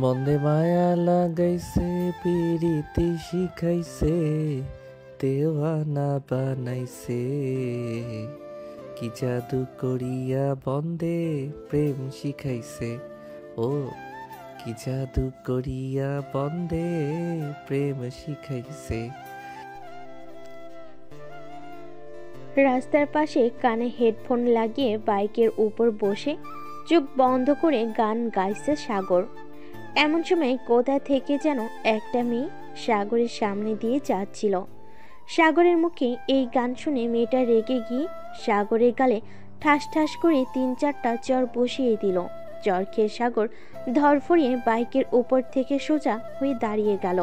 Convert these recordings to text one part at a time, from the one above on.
মন্দে মায়া লাগাইছে, পিরিতি শিখাইছে, দেওয়ানা বানাইছে। কি জাদু করিয়া বন্দে প্রেম শিখাইছে। ও, কি জাদু করিয়া বন্দে প্রেম শিখাইছে। রাস্তার পাশে কানে হেডফোন লাগিয়ে বাইকের উপর বসে চোখ বন্ধ করে গান গাইছে সাগর। এমন সময় কোথা থেকে যেন একটা মেয়ে সাগরের সামনে দিয়ে যাচ্ছিল। সাগরের মুখে এই গান শুনে মেয়েটা রেগে গিয়ে সাগরের গালে ঠাস ঠাস করে 3-4টা চড় বসিয়ে দিল। চড় খেয়ে সাগর ধরফড়িয়ে বাইকের উপর থেকে সোজা হয়ে দাঁড়িয়ে গেল।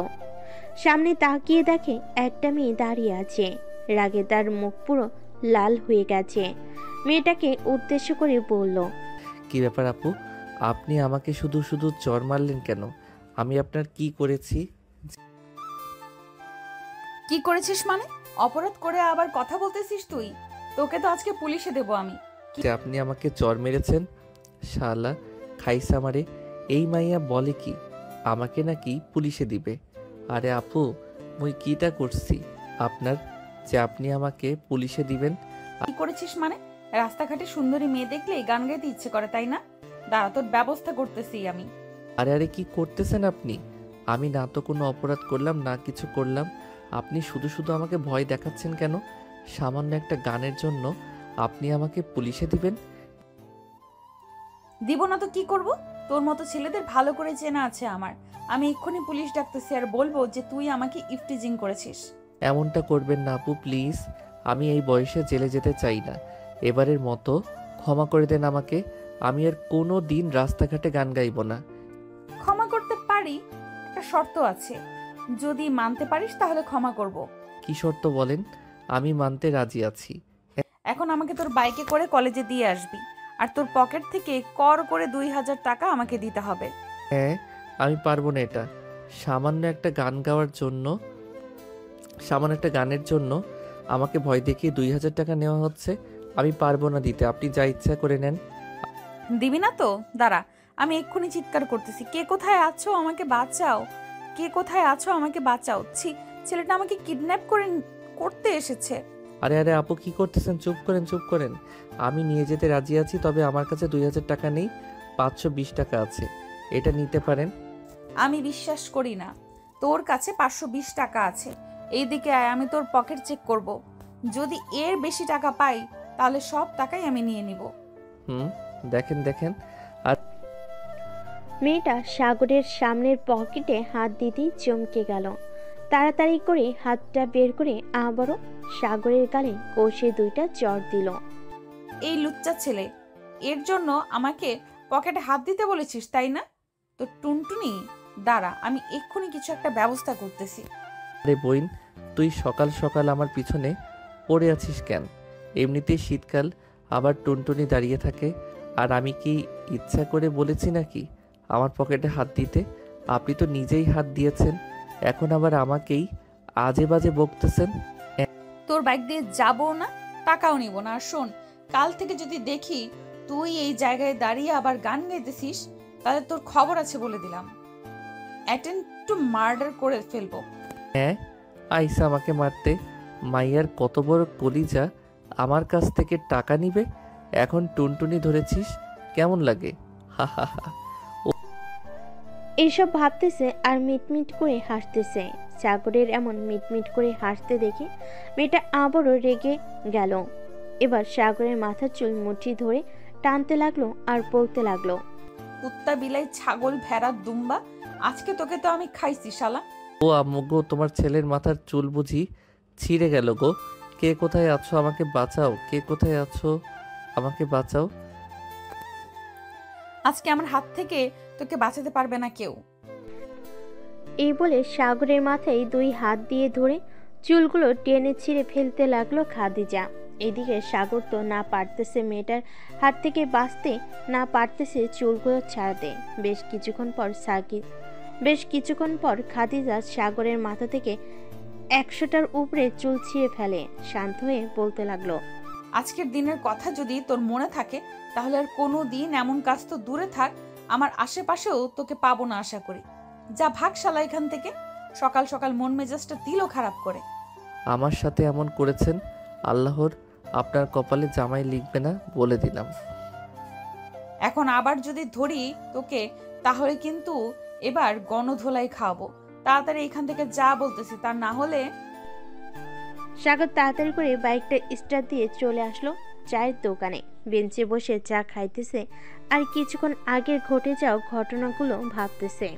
সামনে তাকিয়ে দেখে একটা মেয়ে দাঁড়িয়ে আছে। রাগে তার মুখ পুরো লাল হয়ে গেছে। মেয়েটাকে উদ্দেশ্য করে বলল, কি ব্যাপার আপু, আপনি আমাকে শুধু শুধু চড় মারলেন কেন? আমি আপনার কি করেছি? কি করেছিস মানে? অপরাধ করে আবার কথা বলতেছিস তুই? তোকে তো আজকে পুলিশে দেব আমি। যে আপনি আমাকে চড় মেরেছেন, শালা খাইছে আমারে। এই মাইয়া বলে কি আমাকে নাকি পুলিশে দিবে। আরে আপু, মুই কিটা করছি আপনার যে আপনি আমাকে পুলিশে দিবেন? কি করেছিস মানে? রাস্তাঘাটে সুন্দরী মেয়ে দেখলে গান গাইতে ইচ্ছে করে, তাই না? দাঁড়া, তোর ব্যবস্থা করতেছি আমি। আরে আরে, কি করতেছেন আপনি? আমি না তো কোনো অপরাধ করলাম, না কিছু করলাম। আপনি শুধু শুধু আমাকে ভয় দেখাচ্ছেন কেন? সামান্য একটা গানের জন্য আপনি আমাকে পুলিশে দিবেন? দিব না তো কি করব? তোর মতো ছেলেদের ভালো করে চেনা আছে আমার। আমি এক্ষুনি পুলিশ ডাকতেছি আর বলবো যে তুই আমাকে ইফটিজিং করেছিস। এমনটা করবেন না আপু, প্লিজ। আমি এই বয়সে জেলে যেতে চাই না। এবারের মতো ক্ষমা করে দেন আমাকে। আমি আর কোনো দিন রাস্তাঘাটে গান গাইব না। ক্ষমা করতে পারি, একটা শর্ত আছে। যদি মানতে পারিস তাহলে ক্ষমা করব। কি শর্ত বলেন? আমি মানতে রাজি আছি। এখন আমাকে তোর বাইকে করে কলেজে দিয়ে আসবি, আর তোর পকেট থেকে কর করে 2000 টাকা আমাকে দিতে হবে। হ্যাঁ, আমি পারবো না এটা। সামান্য একটা গান গাওয়ার জন্য, সামান্য একটা গানের জন্য আমাকে ভয় দেখিয়ে 2000 টাকা নেওয়া হচ্ছে। আমি পারবো না দিতে। আপনি যা ইচ্ছা করে নেন। দিবি না তো? দাঁড়া, আমি এক্ষুনি চিৎকার করতেছি, কে কোথায় আছো আমাকে বাঁচাও, কে কোথায় আছো আমাকে বাঁচাও। ছি, ছেলেটা আমাকে কিডন্যাপ করতে এসেছে। আরে আরে আপু, কি করতেছেন? চুপ করেন, চুপ করেন। আমি নিয়ে যেতে রাজি আছি, তবে আমার কাছে 2000 টাকা নেই, 520 টাকা আছে। এটা নিতে পারেন। আমি বিশ্বাস করি না। তোর কাছে 520 টাকা আছে, এইদিকে আয়, আমি তোর পকেট চেক করব। যদি এর বেশি টাকা পাই তাহলে সব টাকাই আমি নিয়ে নিব। দেখেন দেখেন। মেয়েটা সাগরের সামনের পকেটে হাত দিতেই চমকে গেল। তাড়াতাড়ি করে হাতটা বের করে আবারও সাগরের গালে কষে 2টা চড় দিল। এই লুচ্চা ছেলে, এর জন্য আমাকে পকেটে হাত দিতে বলেছিস, তাই না? তো টুনটুনি, দাঁড়া, আমি এক্ষুনি কিছু একটা ব্যবস্থা করতেছি। আরে বইন, তুই সকাল সকাল আমার পিছনে পড়ে আছিস কেন? এমনিতেই শীতকাল, আবার টুনটুনি দাঁড়িয়ে থাকে। আর আমি কি ইচ্ছা করে বলেছি নাকি আমার পকেটে হাত দিতে? আপনি তো নিজেই হাত দিয়েছেন, এখন আবার আমাকেই আজে বাজে বকতেছেন। তোর বাইক দিয়ে যাবো না, টাকাও নিব না। আর শোন, কাল থেকে যদি দেখি তুই এই জায়গায় দাঁড়িয়ে আবার গান গাইতেছিস, তাহলে তোর খবর আছে বলে দিলাম। অ্যাটেম্প টু মার্ডার করে ফেলবো। হ্যাঁ, আইসা আমাকে মারতে। মাইয়ার কত বড় কলিজা, আমার কাছ থেকে টাকা নিবে। এখন টুনটুনি ধরেছিস, কেমন লাগে? হা হা হা। এইসব ভাবতেছে আর মিটমিট করে হাসতেছে। সাগরের এমন মিটমিট করে হাসতে দেখে মেয়েটা আবারও রেগে গেল। এবার সাগরের মাথার চুল মুঠি ধরে টানতে লাগলো আর বলতে লাগলো, কুত্তা, বিলাই, ছাগল, ভেড়া, দুম্বা, আজকে তোকে তো আমি খাইছি শালা। ও আম্মু গো, তোমার ছেলের মাথার চুল বুঝি ছিঁড়ে গেল গো? কে কোথায় আছো? আমাকে বাঁচাও। কে কোথায় আছো? আমাকে বাঁচাও। আজকে আমার হাত থেকে তোকে বাঁচাতে পারবে না কেউ। এই বলে সাগরের মাথায় 2 হাত দিয়ে ধরে চুলগুলো টেনে ছিঁড়ে ফেলতে লাগলো খাদিজা। এদিকে সাগর তো না পারতেছে মেয়েটার হাত থেকে বাঁচতে, না পারতেছে চুলগুলো ছাড়াতে। বেশ কিছুক্ষণ পর খাদিজা সাগরের মাথা থেকে 100টার উপরে চুল ছিঁড়ে ফেলে। শান্ত হয়ে বলতে লাগলো, আজকের দিনের কথা যদি তোর মনে থাকে তাহলে আর কোনো দিন এমন কাজ তো দূরে থাক, আমার আশেপাশেও তোকে পাবো না আশা করি। যা ভাগ শালা এখান থেকে। সকাল সকাল মন মেজাজটা দিলও খারাপ করে। আমার সাথে এমন করেছেন, আল্লাহর আপনার কপালে জামাই লিখবে না বলে দিলাম। এখন আবার যদি ধরি তোকে, তাহলে কিন্তু এবার গণধোলাই খাওয়াবো। তাড়াতাড়ি এখান থেকে যা বলতেছি, তা না হলে। সাগর তাড়াতাড়ি করে বাইকটা স্টার্ট দিয়ে চলে আসলো চায়ের দোকানে। বেঞ্চে বসে চা খাইতেছে আর কিছুক্ষণ আগের ঘটে যাওয়া ঘটনাগুলো ভাবতেছে।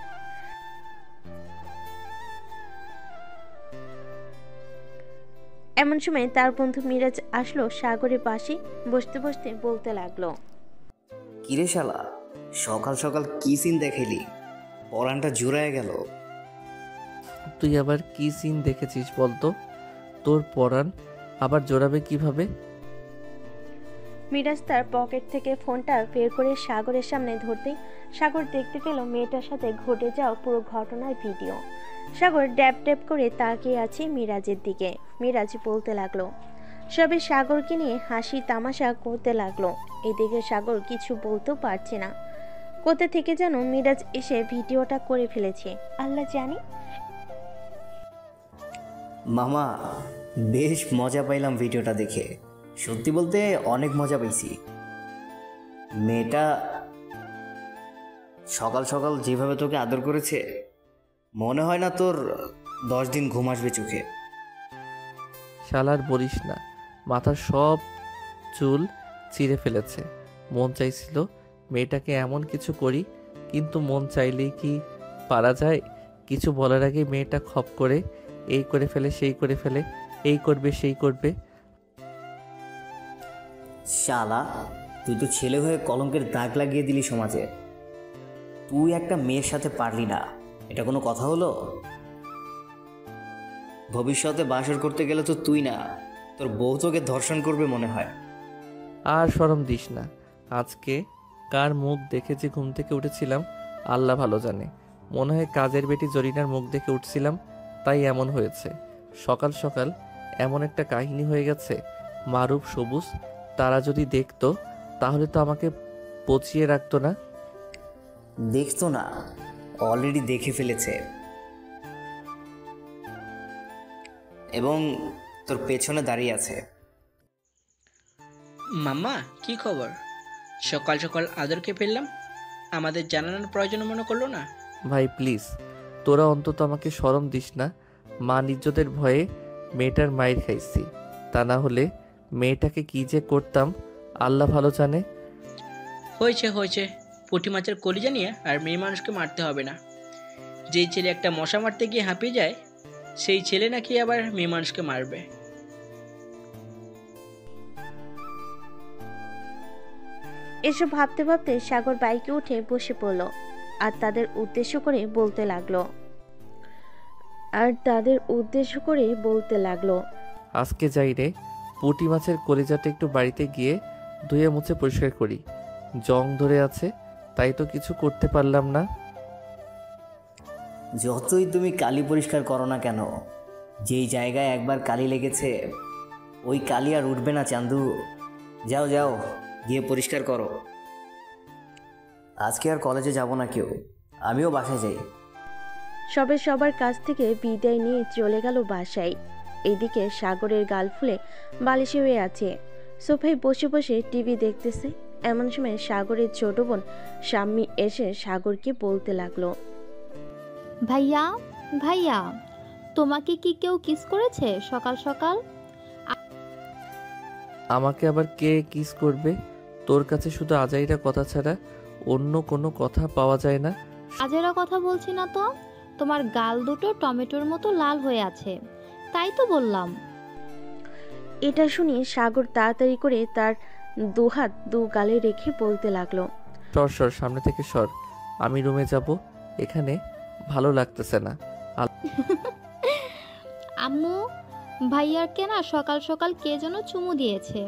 এমন সময় তার বন্ধু মিরাজ আসলো সাগরের পাশে। বসতে বসতে বলতে লাগলো, কিরে শালা, সকাল সকাল কি সিন দেখাইলি? পরানটা জুড়ায় গেল। তুই আবার কি সিন দেখেছিস বলতো? তোর পরাণ আবার জোড়াবে কিভাবে? মিরাজ তার পকেট থেকে ফোনটা বের করে সাগরের সামনে ধরতেই সাগর দেখতে পেল মেয়েটার সাথে ঘটে যাওয়া পুরো ঘটনার ভিডিও। সাগর ড্যাব ড্যাব করে তাকিয়ে আছে মিরাজের দিকে। মিরাজ বলতে লাগলো, সবে সাগরকে নিয়ে হাসি তামাশা করতে লাগলো। এদিকে সাগর কিছু বলতেও পারছে না। কোথা থেকে যেন মিরাজ এসে ভিডিওটা করে ফেলেছে, আল্লাহ জানে। মামা, বেশ মজা পাইলাম ভিডিওটা দেখে। সত্যি বলতে অনেক মজা পাইছি। মেয়েটা সকাল সকাল যেভাবে তোকে আদর করেছে, মনে হয় না তোর 10 দিন ঘুম আসবে চোখে। শালার বলিস না, মাথার সব চুল চিরে ফেলেছে। মন চাইছিল মেয়েটাকে এমন কিছু করি, কিন্তু মন চাইলেই কি পারা যায়? কিছু বলার আগে মেয়েটা খপ করে এই করে ফেলে, সেই করে ফেলে, এই করবে সেই করবে। শালা, তুই তো ছেলে হয়ে কলঙ্কের দাগ লাগিয়ে দিলি সমাজে। তুই একটা মেয়ের সাথে পারলি না, এটা কোনো কথা হলো? ভবিষ্যতে বাসর করতে গেলে তো তুই না, তোর বউ তোকে ধর্ষণ করবে মনে হয়। আর শরম দিস না। আজকে কার মুখ দেখে যে ঘুম থেকে উঠেছিলাম আল্লাহ ভালো জানে। মনে হয় কাজের বেটি জরিনার মুখ দেখে উঠছিলাম, তাই এমন হয়েছে। সকাল সকাল এমন একটা কাহিনী হয়ে গেছে। মারুফ সবুজ তারা যদি দেখতো তাহলে তো আমাকে পচিয়ে রাখতো না। দেখতো না, অলরেডি দেখে ফেলেছে। এবং তোর পেছনে দাঁড়িয়ে আছে। মাম্মা, কি খবর? সকাল সকাল আদরকে ফেললাম, আমাদের জানানোর প্রয়োজন মনে করলো না? ভাই প্লিজ, তোরা অন্তত আমাকে শরম দিস না। মান ইজ্জতের ভয়ে মেয়েটার মায়ের খাইছি, তা না হলে মেয়েটাকে কি যে করতাম আল্লাহ ভালো জানে। হয়েছে হয়েছে, পুঁটি মাছের কলিজা নিয়ে আর মেয়ে মানুষকে মারতে হবে না। যেই ছেলে একটা মশা মারতে গিয়ে হাঁপিয়ে যায়, সেই ছেলে নাকি আবার মেয়ে মানুষকে মারবে। এসব ভাবতে ভাবতে সাগর বাইকে উঠে বসে পড়ল আর তাদের উদ্দেশ্য করে বলতে লাগলো, আজকে যাই রে, পুঁটি মাছের কলিজাটা একটু বাড়িতে গিয়ে ধুয়ে মুছে পরিষ্কার করি। জং ধরে আছে, তাই তো কিছু করতে পারলাম না। যতই তুমি কালি পরিষ্কার করো না কেন, যেই জায়গায় একবার কালি লেগেছে ওই কালি আর উঠবে না চান্দু। যাও যাও, গিয়ে পরিষ্কার করো। আজকে আর কলেজে যাব না কেউ, আমিও বাসায় যাই। সবে সবার কাছ থেকে বিদায় নিয়ে চলে গেল বাসায়। এদিকে সাগরের গাল ফুলে বালিশে হয়ে আছে, সোফায় বসে বসে টিভি দেখতেছে। এমন সময় সাগরের ছোট বোন শাম্মী এসে সাগরকে বলতে লাগলো, ভাইয়া ভাইয়া, তোমাকে কি কেউ কিস করেছে সকাল সকাল? আমাকে আবার কে কিস করবে? তোর কাছে শুধু আজাইরা কথা ছাড়া অন্য কোনো কথা পাওয়া যায় না। আজেরা কথা বলছি না তো, তোমার গাল দুটো টমেটোর মতো লাল হয়ে আছে, তাই তো বললাম। এটা শুনে সাগর তাড়াতাড়ি করে তার দুহাত দু গালে রেখে বলতে লাগলো, সর সর, সামনে থেকে সর, আমি রুমে যাব, এখানে ভালো লাগতেছে না। আম্মু, ভাইয়ারকে না সকাল সকাল কে যেন চুমু দিয়েছে।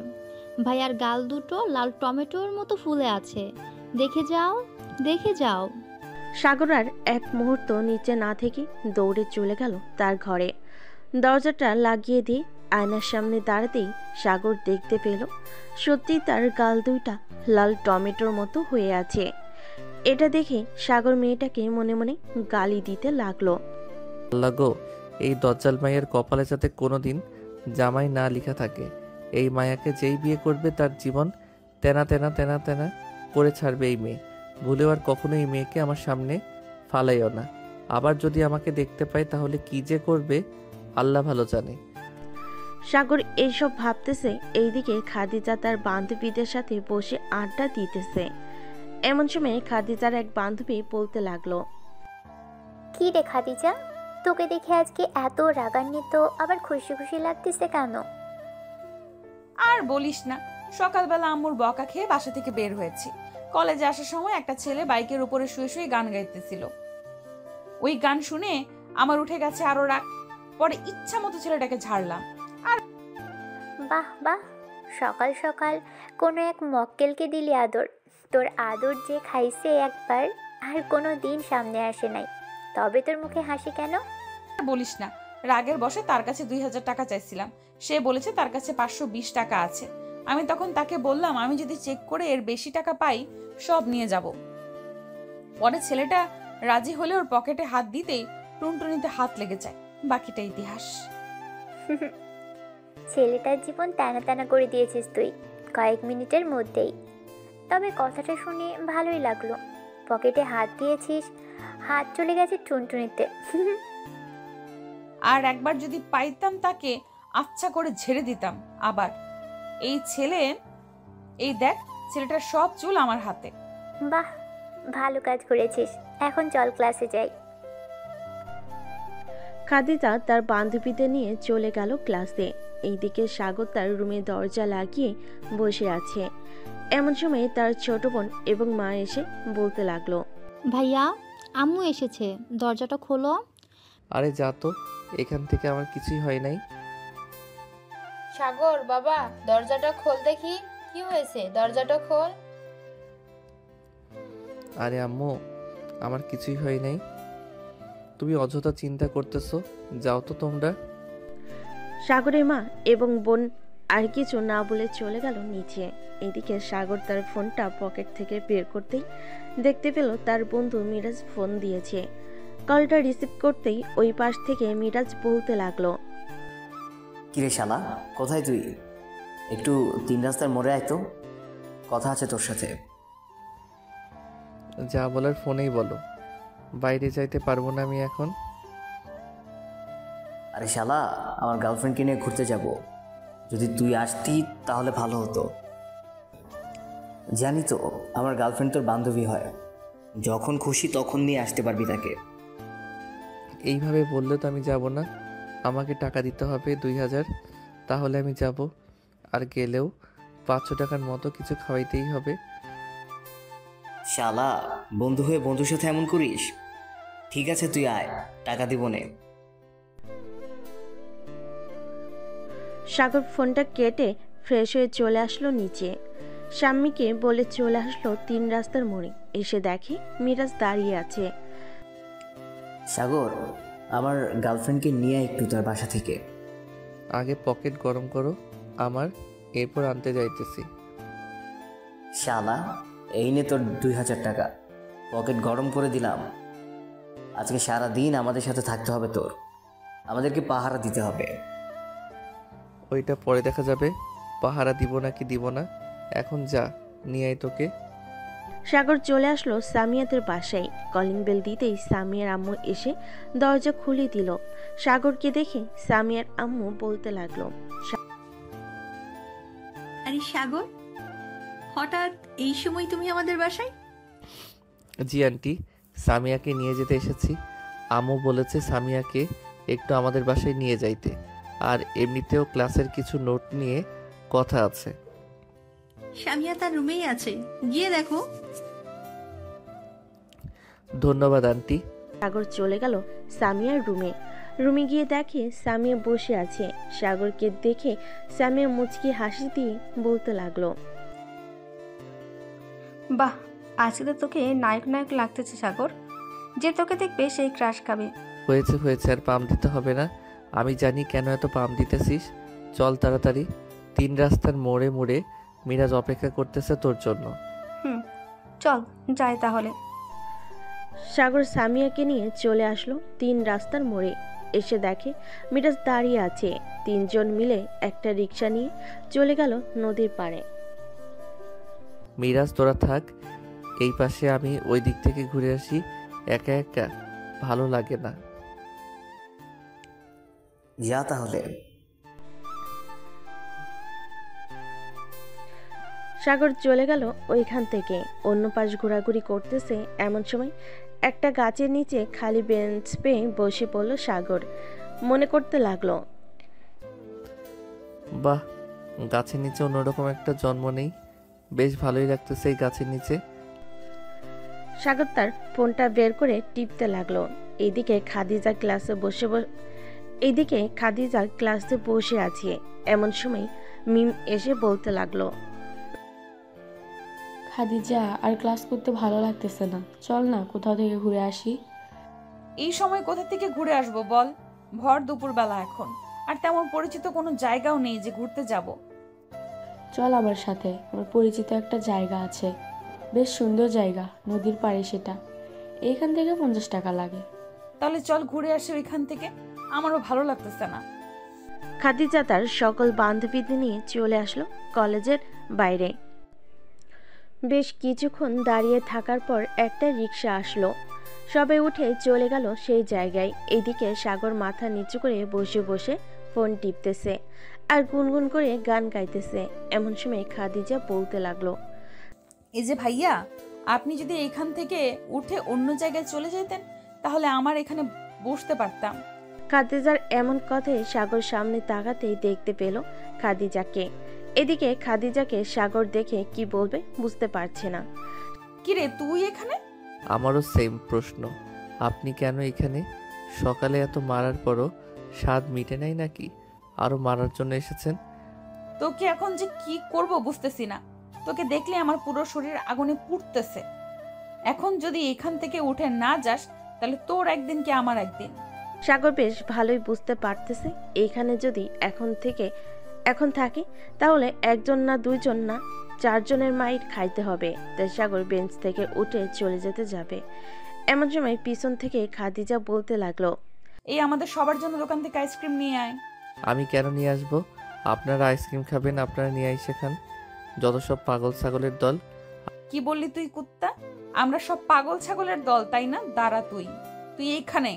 ভাইয়ার গাল দুটো লাল টমেটোর মতো ফুলে আছে, দেখে যাও দেখে যাও। সাগর আর এক মুহূর্ত নিচে না থেকে দৌড়ে চলে গেল তার ঘরে। দরজাটা লাগিয়ে দিয়ে আয়নার সামনে দাঁড়াতেই সাগর দেখতে পেল সত্যি তার গাল দুইটা লাল টমেটোর মতো হয়ে আছে। এটা দেখে সাগর মেয়েটাকে মনে মনে গালি দিতে লাগলো। আল্লাহ গো, এই দজ্জাল মায়ের কপালে যাতে কোনোদিন জামাই না লেখা থাকে। এই মায়াকে যেই বিয়ে করবে তার জীবন তেনা তেনা তেনা তেনা করে ছাড়বে এই মেয়ে। ভুলেও আর কখনো এই মেয়েকে আমার সামনে ফালাইও না। আবার যদি আমাকে দেখতে পায় তাহলে কি যে করবে আল্লাহ ভালো জানে। সাগর এইসব ভাবতেছে, এইদিকে খাদিজা তার বান্ধবীদের সাথে বসে আড্ডা দিতেছে। এমন সময় খাদিজার এক বান্ধবী বলতে লাগলো, কি রে খাদিজা, তোকে দেখে আজকে এত রাগান্বিত আবার খুশি খুশি লাগতেছে কেন? আর বলিস না, সকালবেলা আম্মুর বকা খেয়ে বাসা থেকে বের হয়েছি। কলেজে আসার সময় একটা ছেলে বাইকের উপরে শুয়ে শুয়ে গান গাইতেছিল। ওই গান শুনে আমার উঠে গেছে আরো রাগ। পরে ইচ্ছা মতো ছেলেটাকে ঝাড়লাম। বাহ বাহ, সকাল সকাল কোনো এক মক্কেলকে দিলি আদর। তোর আদর যে খাইছে একবার আর কোনো দিন সামনে আসে নাই, তবে তোর মুখে হাসি কেন? আর বলিস না, রাগের বশে তার কাছে 2000 টাকা চাইছিলাম। সে বলেছে তার কাছে 520 টাকা আছে। আমি তখন তাকে বললাম আমি যদি চেক করে এর বেশি টাকা পাই সব নিয়ে যাব। পরে ছেলেটা রাজি হলে ওর পকেটে হাত দিতেই টুনটুনিতে হাত লেগে যায়। বাকিটা ইতিহাস। ছেলেটার জীবন টানা টানা করে দিয়েছিস তুই কয়েক মিনিটের মধ্যেই। তবে কথাটা শুনে ভালোই লাগলো। পকেটে হাত দিয়েছিস, হাত চলে গেছে টুনটুনিতে। আর একবার যদি পাইতাম তাকে আচ্ছা করে ঝেড়ে দিতাম। আবার এই দেখ, ছেলেটার সব চুল আমার হাতে। বাহ, ভালো কাজ করেছিস। এখন চল ক্লাসে যাই। খাদিজা তার বান্ধবীদের নিয়ে চলে গেল ক্লাসে। এইদিকে সাগর তার রুমে দরজা লাগিয়ে বসে আছে। এমন সময় তার ছোট বোন এবং মা এসে বলতে লাগলো, ভাইয়া, আম্মু এসেছে, দরজাটা খোলো। আরে যা তো, এখান থেকে আমার কিছুই হয় নাই। সাগর বাবা, দরজাটা খোল দেখি, কি হয়েছে? দরজাটা খোল। আরে আম্মু, আমার কিছুই হয় নাই। তুমি অযথা চিন্তা করতেছো, যাও তো তোমরা। সাগরের মা এবং বোন আর কিছু না বলে চলে গেল নিচে। এদিকে সাগর তার ফোনটা পকেট থেকে বের করতেই দেখতে পেল তার বন্ধু মিরাজ ফোন দিয়েছে। কলটা রিসিভ করতেই ওই পাশ থেকে মিরাজ বলতে লাগলো, কিরে শালা, কোথায় তুই? একটু 3 রাস্তার মোড়ে আয় তো, কথা আছে তোর সাথে। যা বলার ফোনেই বলো, বাইরে যাইতে পারবো না আমি এখন। আরে শালা, আমার গার্লফ্রেন্ডকে নিয়ে ঘুরতে যাব। যদি তুই আসতি তাহলে ভালো হতো। জানি তো আমার গার্লফ্রেন্ড তোর বান্ধবী হয়, যখন খুশি তখন নিয়ে আসতে পারবি তাকে। এইভাবে বললে তো আমি যাব না। আমাকে টাকা দিতে হবে 2000, তাহলে আমি যাব। আর গেলেও 500 টাকার মতো কিছু খাওয়াইতেই হবে। শালা, বন্ধু হয়ে বন্ধুর সাথে এমন করিস? ঠিক আছে তুই আয়, টাকা দিব নে। সাগর ফোনটা কেটে ফ্রেশ হয়ে চলে আসলো নিচে। শাম্মীকে বলে চলে আসলো 3 রাস্তার মোড়ে। এসে দেখে মিরাজ দাঁড়িয়ে আছে। সাগর, আমার গার্লফ্রেন্ডকে নিয়ে একটু তার বাসা থেকে। আগে পকেট গরম করো আমার, এরপর আনতে যাইতেছি। শালা, এই নে তোর 2000 টাকা, পকেট গরম করে দিলাম। আজকে সারা দিন আমাদের সাথে থাকতে হবে তোর, আমাদেরকে পাহারা দিতে হবে। ওইটা পরে দেখা যাবে, পাহারা দিব নাকি দিব না। এখন যা, নিয়ে আয় তোকে। সাগর চলে আসলো সামিয়াদের বাসায়। কলিং বেল দিতেই সামিয়ার আম্মু এসে দরজা খুলে দিল। সাগরকে দেখে সামিয়ার আম্মু বলতে লাগলো, আরে সাগর, হঠাৎ এই সময় তুমি আমাদের বাসায়? জি আন্টি, সামিয়াকে নিয়ে যেতে এসেছি। আম্মু বলেছে সামিয়াকে একটু আমাদের বাসায় নিয়ে যাইতে, আর এমনিতেও ক্লাসের কিছু নোট নিয়ে কথা আছে। সামিয়া তার রুমেই আছে, গিয়ে দেখো। ধন্যবাদ আন্টি। সাগর চলে গেল সামিয়ার রুমে। রুমে গিয়ে দেখে সামিয়া বসে আছে। সাগরকে দেখে সামিয়া মুচকি হাসি দিয়ে বলতে লাগলো, বাহ, আজকে তো তোকে নায়ক নায়ক লাগতেছে সাগর। যে তোকে দেখবে সেই ক্রাশ খাবে। হয়েছে হয়েছে, আর পাম দিতে হবে না। আমি জানি কেন এত পাম দিতেছিস। চল তাড়াতাড়ি, 3 রাস্তার মোড়ে মোড়ে মিরাজ অপেক্ষা করতেছে তোর জন্য। চল যাই তাহলে। সাগর সামিয়াকে নিয়ে চলে আসলো 3 রাস্তার মোড়ে। এসে দেখে মিরাজ দাঁড়িয়ে আছে। 3 জন মিলে একটা রিক্সা নিয়ে চলে গেল নদীর পাড়ে। মিরাজ তোরা থাক, এই পাশে আমি ওই দিক থেকে ঘুরে আসি। একা একা ভালো লাগে না। যা তাহলে। সাগর চলে গেল ওইখান থেকে। অন্য পাশ ঘোরাঘুরি করতেছে এমন সময় একটা গাছের নিচে খালি বেঞ্চ পেয়ে বসে পড়ল সাগর। মনে করতে লাগলো, বাহ, গাছের নিচে অন্যরকম একটা জন্ম নেই। বেশ ভালোই লাগতেছে এই গাছের নিচে। সাগর তার ফোনটা বের করে টিপতে লাগলো। এইদিকে খাদিজা ক্লাসে বসে আছে। এমন সময় মিম এসে বলতে লাগলো, খাদিজা, আর ক্লাস করতে ভালো লাগতেছে না, চল না কোথাও থেকে ঘুরে আসি। এই সময় কোথা থেকে ঘুরে আসবো বল? ভর দুপুরবেলা এখন, আর তেমন পরিচিত কোনো জায়গাও নেই যে ঘুরতে যাব। চল আমার সাথে, আমার পরিচিত একটা জায়গা আছে, বেশ সুন্দর জায়গা, নদীর পাড়ে সেটা। এইখান থেকে 50 টাকা লাগে। তাহলে চল ঘুরে আসি ওইখান থেকে, আমারও ভালো লাগতেছে না। খাদিজা তার সকল বান্ধবীদের নিয়ে চলে আসলো কলেজের বাইরে। বেশ কিছুক্ষণ দাঁড়িয়ে থাকার পর একটা রিক্সা আসলো। সবাই উঠে চলে গেল সেই জায়গায়। এদিকে সাগর মাথা নিচু করে বসে বসে ফোন টিপতেছে আর গুনগুন করে গান গাইতেছে। এমন সময় খাদিজা বলতে লাগলো, এই যে ভাইয়া, আপনি যদি এখান থেকে উঠে অন্য জায়গায় চলে যেতেন তাহলে আমার এখানে বসতে পারতাম। খাদিজার এমন কথায় সাগর সামনে তাকাতেই দেখতে পেল খাদিজাকে। এদিকে খাদিজাকে সাগর দেখে কি বলবে বুঝতে পারছে না। কিরে তুই এখানে? আমারও সেম প্রশ্ন, আপনি কেন এখানে? সকালে এত মারার পরও স্বাদ মিটে নাই নাকি? আরো মারার জন্য এসেছেন? তোকে এখন যে কি করব বুঝতেছি না। তোকে দেখলে আমার পুরো শরীর আগুনে পুড়তেছে। এখন যদি এখান থেকে উঠে না যাস তাহলে তোর একদিন কি আমার একদিন। সাগর বেশ ভালোই বুঝতে পারতেছে এইখানে যদি এখন থাকি তাহলে 1 জন না 2 জন না 4 জনের মাইর খাইতে হবে। তাই সাগর বেঞ্চ থেকে উঠে চলে যেতে যাবে। এমন সময় পিছন থেকে খাদিজা বলতে লাগলো, এই আমাদের সবার জন্য দোকান থেকে আইসক্রিম নিয়ে আয়। আমি কেন নিয়ে আসবো? আপনারা আইসক্রিম খাবেন, আপনারা নিয়ে আইসে খান। যত সব পাগল ছাগলের দল। কি বললি তুই কুত্তা? আমরা সব পাগল ছাগলের দল, তাই না? দাঁড়া তুই এইখানে।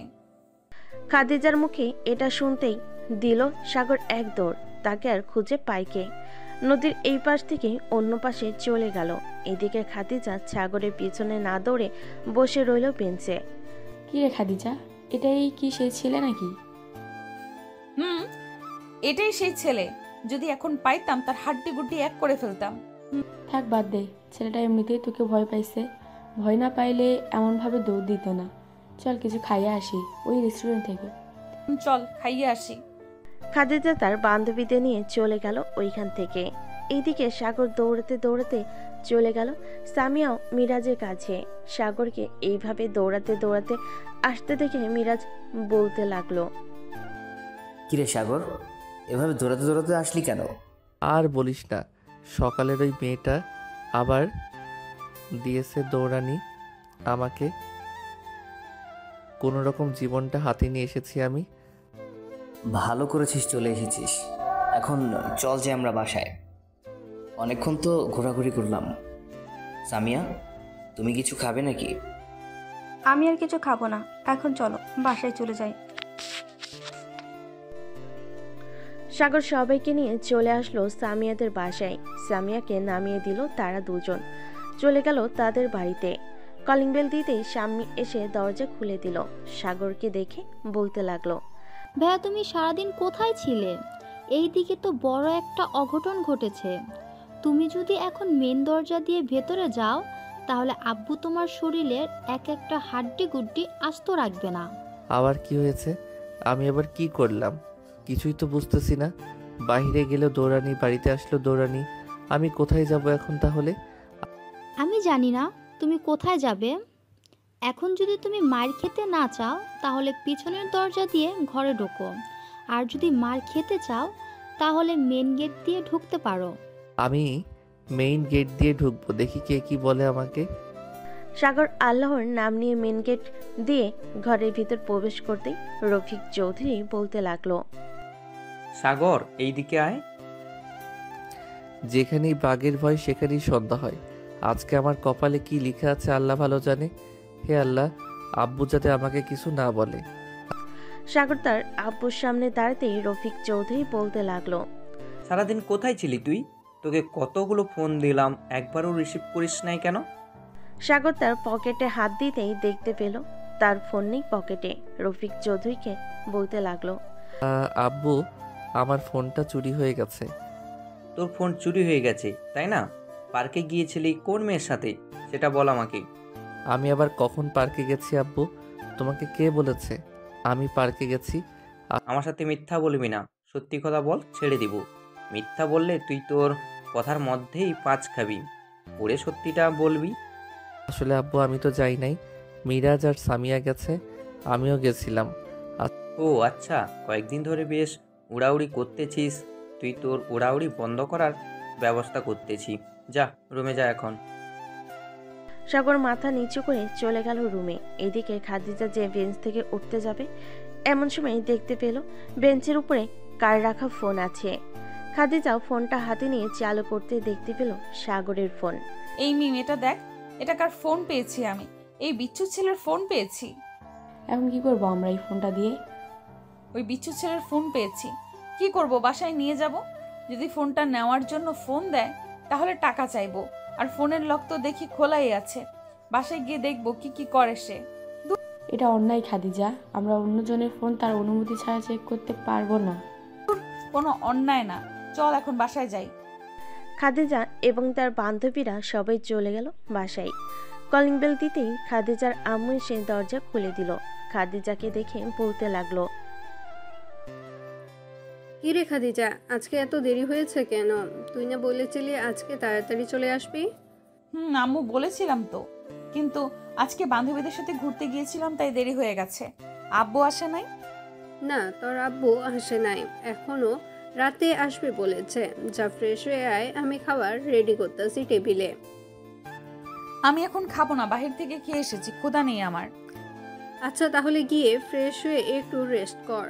খাদিজার মুখে এটা শুনতেই দিল সাগর এক দৌড়। তাকে আর খুঁজে পাইকে নদীর এই পাশ থেকে অন্য পাশে চলে গেল। এদিকে খাদিজা সাগরের পিছনে না দৌড়ে বসে রইল বেঞ্চে। কি রে খাদিজা, এটাই কি সেই ছেলে নাকি? এটাই সেই ছেলে। যদি এখন পাইতাম তার হাড্ডি গুড্ডি এক করে ফেলতাম। থাক, বাদ দে, ছেলেটা এমনিতেই তোকে ভয় পাইছে। ভয় না পাইলে এমনভাবে দৌড় দিত না। চল কিছু খাইয়ে আসি ওই রেস্টুরেন্ট থেকে। চল খাইয়ে আসি। খাদিজা তার বান্ধবীদের নিয়ে চলে গেল ওইখান থেকে। এইদিকে সাগর দৌড়াতে দৌড়াতে চলে গেল সামিয়াও মিরাজের কাছে। সাগরকে এইভাবে দৌড়াতে দৌড়াতে আসতে দেখে মিরাজ বলতে লাগলো, কিরে সাগর, এভাবে দৌড়াতে দৌড়াতে আসলি কেন? আর বলিস না, সকালের ওই মেয়েটা আবার দিয়েছে দৌড়ানি আমাকে। কোনো রকম জীবনটা হাতে নিয়ে এসেছি আমি। ভালো করেছিস চলে এসেছিস। এখন চল যে আমরা বাসায়। অনেকক্ষণ তো ঘোরাঘুরি করলাম। সামিয়া, তুমি কিছু খাবে নাকি? আমি আর কিছু খাবো না, এখন চলো বাসায় চলে যাই। সাগর সবাইকে নিয়ে চলে আসলো সামিয়াদের বাসায়। সামিয়াকে নামিয়ে দিল তারা দুজন। চলে গেল তাদের বাড়িতে। কলিং বেল দিতেই স্বামী এসে দরজা খুলে দিল। সাগরকে দেখে বলতে লাগলো, ভাইয়া তুমি সারাদিন কোথায় ছিলে? এই দিকে তো বড় একটা অঘটন ঘটেছে। তুমি যদি এখন মেন দরজা দিয়ে ভেতরে যাও তাহলে আব্বু তোমার শরীরের এক একটা হাড্ডি গুড্ডি আস্ত রাখবে না। আবার কি হয়েছে? আমি আবার কি করলাম? কিছুই তো বুঝতেছি না। বাইরে গেলে দৌড়ানি, বাড়িতে আসলো দৌড়ানি। আমি কোথায় যাব এখন তাহলে? আমি জানি না তুমি কোথায় যাবে। এখন যদি তুমি মার খেতে না চাও তাহলে পিছনের দরজা দিয়ে ঘরে ঢোকো, আর যদি মার খেতে চাও তাহলে মেন গেট দিয়ে ঢুকতে পারো। আমি মেইন গেট দিয়ে ঢুকবো, দেখি কে কি বলে আমাকে। সাগর আল্লাহর নাম নিয়ে মেন গেট দিয়ে ঘরের ভিতর প্রবেশ করতেই রফিক চৌধুরী বলতে লাগলো, সাগর এইদিকে আয়। যেখানেই বাঘের ভয় সেখানেই সন্ধ্যা হয়। আজকে আমার কপালে কি লিখা আছে আল্লাহ ভালো জানে। হে আল্লাহ, আব্বু যাতে আমাকে কিছু না বলে। সাগর তার আব্বুর সামনে দাঁড়াতেই রফিক চৌধুরী বলতে লাগলো, সারাদিন কোথায় ছিলি তুই? তোকে কতগুলো ফোন দিলাম, একবারও রিসিভ করিস নাই কেন? সাগর তার পকেটে হাত দিতেই দেখতে পেল তার ফোন নেই পকেটে। রফিক চৌধুরীকে বলতে লাগলো, আব্বু, আমার ফোনটা চুরি হয়ে গেছে। তোর ফোন চুরি হয়ে গেছে তাই না? পার্কে গিয়েছিলি কোন মেয়ের সাথে সেটা বল আমাকে। আমি আবার কখন পার্কে গেছি আব্বু? তোমাকে কে বলেছে আমি পার্কে গেছি? আমার সাথে মিথ্যা বলবি না, সত্যি কথা বল, ছেড়ে দিব। মিথ্যা বললে তুই তোর কথার মধ্যেই পাঁচ খাবি। ওরে সত্যিটা বলবি। আসলে আব্বু আমি তো যাই নাই, মিরাজ আর সামিয়া গেছে, আমিও গেছিলাম। ও আচ্ছা, কয়েকদিন ধরে বেশ উড়াউড়ি করতেছিস। তুই তোর উড়াউড়ি বন্ধ করার ব্যবস্থা করতেছি। যা রুমে যা এখন। সাগর মাথা নিচু করে চলে গেল রুমে। এদিকে খাদিজা যে বেঞ্চ থেকে উঠতে যাবে এমন সময় দেখতে পেল বেঞ্চের উপরে কার রাখা ফোন আছে। খাদিজা ফোনটা হাতে নিয়ে চালু করতে দেখতে পেল সাগরের ফোন। এই মিম, এটা দেখ, এটা কার ফোন পেয়েছি আমি? এই বিচ্ছু ছেলের ফোন পেয়েছি। এখন কি করবো আমরা এই ফোনটা দিয়ে? ওই বিচ্ছু ছেলের ফোন পেয়েছি, কি করব? বাসায় নিয়ে যাব। যদি ফোনটা নেওয়ার জন্য ফোন দেয় তাহলে টাকা চাইবো, আর ফোনের লক তো দেখি খোলাই আছে। বাসায় গিয়ে দেখবো কি কি করে সে। এটা অন্যায় খাদিজা, আমরা অন্যজনের ফোন তার অনুমতি ছাড়া চেক করতে পারবো না। কোনো অন্যায় না, চল এখন বাসায় যাই। খাদিজা এবং তার বান্ধবীরা সবাই চলে গেল বাসায়। কলিং বেল দিতেই খাদিজার আম্মু এসে দরজা খুলে দিল। খাদিজাকে দেখে বলতে লাগলো, কিরে খাদিজা, আজকে এত দেরি হয়েছে কেন? তুই না বলেছিলি আজকে তাড়াতাড়ি চলে আসবি? আম্মু বলেছিলাম তো, কিন্তু আজকে বান্ধবীদের সাথে ঘুরতে গিয়েছিলাম তাই দেরি হয়ে গেছে। আব্বু আসে নাই? না, তোর আব্বু আসে নাই এখনো, রাতে আসবে বলেছে। যা ফ্রেশ হয়ে আয়, আমি খাবার রেডি করতেছি টেবিলে। আমি এখন খাবো না, বাহির থেকে খেয়ে এসেছি, ক্ষুধা নেই আমার। আচ্ছা তাহলে গিয়ে ফ্রেশ হয়ে একটু রেস্ট কর।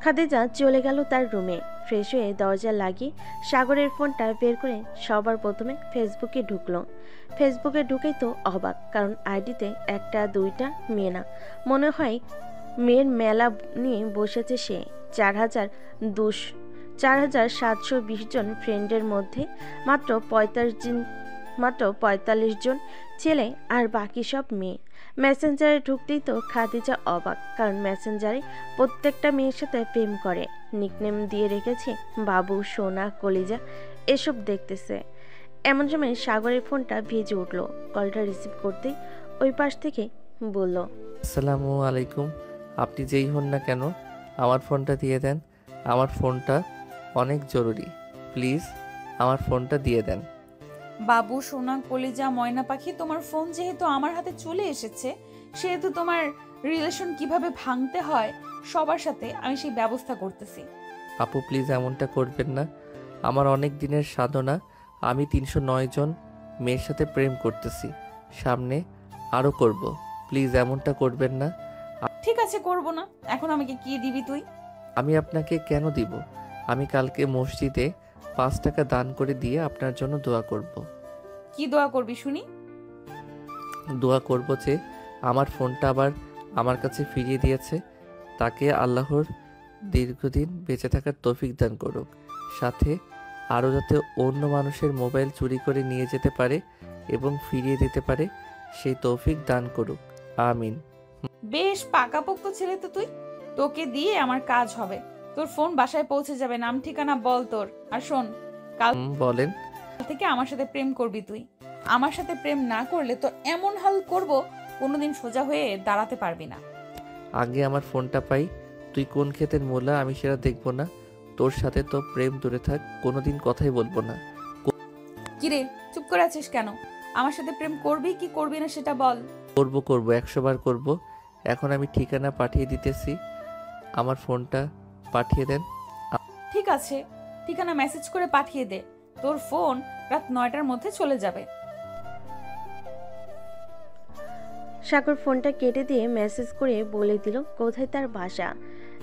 খাদিজা চলে গেল তার রুমে। ফ্রেশ হয়ে দরজা লাগিয়ে সাগরের ফোনটা বের করে সবার প্রথমে ফেসবুকে ঢুকলো। ফেসবুকে ঢুকেই তো অবাক, কারণ আইডিতে একটা দুইটা মেয়ে না, মনে হয় মেয়ের মেলা নিয়ে বসেছে সে। 4,720 জন ফ্রেন্ডের মধ্যে মাত্র 45 জন ছেলে আর বাকি সব মেয়ে। মেসেঞ্জারে ঢুকতেই তো খাদিজা অবাক, কারণ মেসেঞ্জারে প্রত্যেকটা মেয়ের সাথে প্রেম করে। নিকনেম দিয়ে রেখেছে বাবু, সোনা, কলিজা, এসব দেখতেছে। এমন সময় সাগরের ফোনটা ভেজে উঠলো। কলটা রিসিভ করতেই ওই পাশ থেকে বলল, আসসালামু আলাইকুম। আপনি যেই হন না কেন আমার ফোনটা দিয়ে দেন। আমার ফোনটা অনেক জরুরি, প্লিজ আমার ফোনটা দিয়ে দেন। বাবু, সোনা, কলিজা, ময়না পাখি, তোমার ফোন যেহেতু আমার হাতে চলে এসেছে, সেহেতু তোমার রিলেশন কিভাবে ভাঙতে হয় সবার সাথে আমি সেই ব্যবস্থা করতেছি। আপু প্লিজ এমনটা করবেন না। আমার অনেক দিনের সাধনা, আমি 309 জন মেয়ের সাথে প্রেম করতেছি, সামনে আরও করব। প্লিজ এমনটা করবেন না। ঠিক আছে, করব না। এখন আমাকে কি দিবি তুই? আমি আপনাকে কেন দিব? আমি কালকে মসজিদে 5 টাকা দান করে দিয়ে আপনার জন্য দোয়া করব। কি দোয়া করবি শুনি? দোয়া করব যে আমার ফোনটা আবার আমার কাছে ফিরিয়ে দিয়েছে, তাকে আল্লাহর দীর্ঘদিন বেঁচে থাকার তৌফিক দান করুক, সাথে আরও যাতে অন্য মানুষের মোবাইল চুরি করে নিয়ে যেতে পারে এবং ফিরিয়ে দিতে পারে সেই তৌফিক দান করুক, আমিন। বেশ পাকাপোক্ত ছেলে তো তুই, তোকে দিয়ে আমার কাজ হবে। তোর ফোন বাসায় পৌঁছে যাবে, নাম ঠিকানা বল তোর। আর শোন, কাল বলেন থেকে আমার সাথে প্রেম করবি তুই। আমার সাথে প্রেম না করলে তো এমন হাল করব কোনোদিন সোজা হয়ে দাঁড়াতে পারবি না। আগে আমার ফোনটা পাই, তুই কোন ক্ষেতের মোলা আমি সেটা দেখবো না। তোর সাথে তো প্রেম দূরে থাক, কোনোদিন কথাই বলবো না। কিরে চুপ করে আছিস কেন? আমার সাথে প্রেম করবি কি করবি না সেটা বল। করব 100 বার করব। এখন আমি ঠিকানা পাঠিয়ে দিতেছি, আমার ফোনটা পাঠিয়ে দেন। ঠিক আছে, ঠিকানা মেসেজ করে পাঠিয়ে দে। তোর ফোন রাত 9টার মধ্যে চলে যাবে। সাগর ফোনটা কেটে দিয়ে মেসেজ করে বলে দিল কোথায় তার বাসা।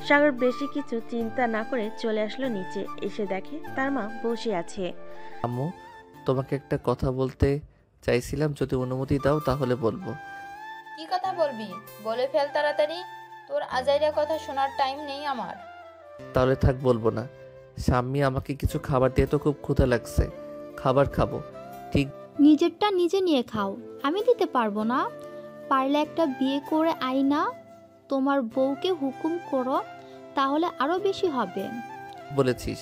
সাগর বেশি কিছু চিন্তা না করে চলে আসলো নিচে। এসে দেখে তার মা বসে আছে। আম্মু, তোমাকে একটা কথা বলতে চাইছিলাম, যদি অনুমতি দাও তাহলে বলবো। কি কথা বলবি? বলে ফেল তাড়াতাড়ি। তোর আজাইরা কথা শোনার টাইম নেই আমার। তাহলে থাক, বলবো না। স্বামী আমাকে কিছু খাবার দিয়ে তো খুব ক্ষুধা লাগছে, খাবার খাবো। ঠিক নিজেরটা নিজে নিয়ে খাও, আমি দিতে পারবো না। পারলে একটা বিয়ে করে আইনা তোমার বউকে হুকুম করো, তাহলে আরো বেশি হবে। বলেছিস,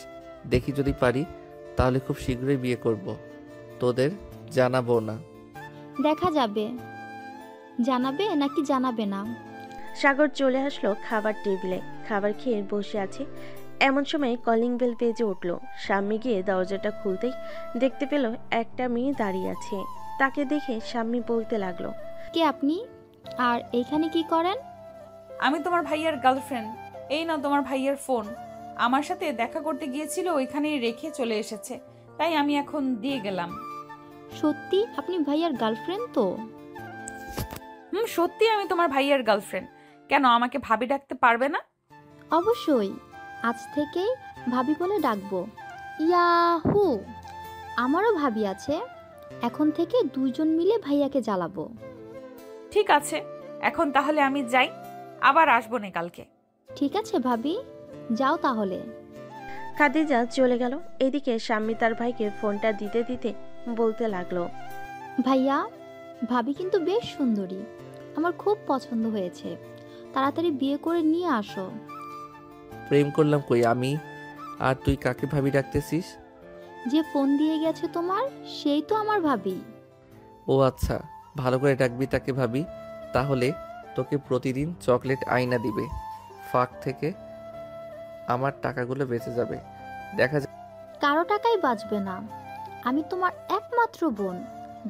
দেখি যদি পারি তাহলে খুব শীঘ্রই বিয়ে করব। তোদের জানাবো না? দেখা যাবে জানাবে নাকি জানাবে না। সাগর চলে আসলো খাবার টেবিলে, খাবার খেয়ে বসে আছে। এমন সময় কলিং বেল বেজে উঠলো। স্বামী গিয়ে দরজাটা খুলতেই দেখতে পেল একটা মেয়ে দাঁড়িয়ে আছে। তাকে দেখে স্বামী বলতে লাগলো, কে আপনি, আর এইখানে কি করেন? আমি তোমার ভাইয়ার গার্লফ্রেন্ড। এই নাও তোমার ভাইয়ার ফোন। আমার সাথে দেখা করতে গিয়েছিল, ওইখানেই রেখে চলে এসেছে, তাই আমি এখন দিয়ে গেলাম। সত্যি আপনি ভাইয়ার গার্লফ্রেন্ড তো? সত্যি আমি তোমার ভাইয়ার গার্লফ্রেন্ড। কেন, আমাকে ভাবি ডাকতে পারবে না? অবশ্যই, আজ থেকেই ভাবি বলে ডাকবো। ইয়াহু, আমারও ভাবি আছে। এখন থেকে দুইজন মিলে ভাইয়াকে জ্বালাবো। ঠিক আছে, এখন তাহলে আমি যাই, আবার আসবো না কালকে। ঠিক আছে ভাবি, যাও তাহলে। খাদিজা চলে গেল। এদিকে স্বামী তার ভাইকে ফোনটা দিতে দিতে বলতে লাগলো, ভাইয়া, ভাবি কিন্তু বেশ সুন্দরী, আমার খুব পছন্দ হয়েছে। তাড়াতাড়ি বিয়ে করে নিয়ে আসো। প্রেম করলাম কই আমি আর তুই কাকে ভাবি ডাকতেছিস? যে ফোন দিয়ে গেছে তোমার, সেই তো আমার ভাবি। ও আচ্ছা, ভালো করে ডাকবি তাকে ভাবি। তাহলে তোকে প্রতিদিন চকলেট আইনা দিবে, ফাঁক থেকে আমার টাকাগুলো বেঁচে যাবে। দেখা যায় কারো টাকাই বাঁচবে না, আমি তোমার একমাত্র বোন।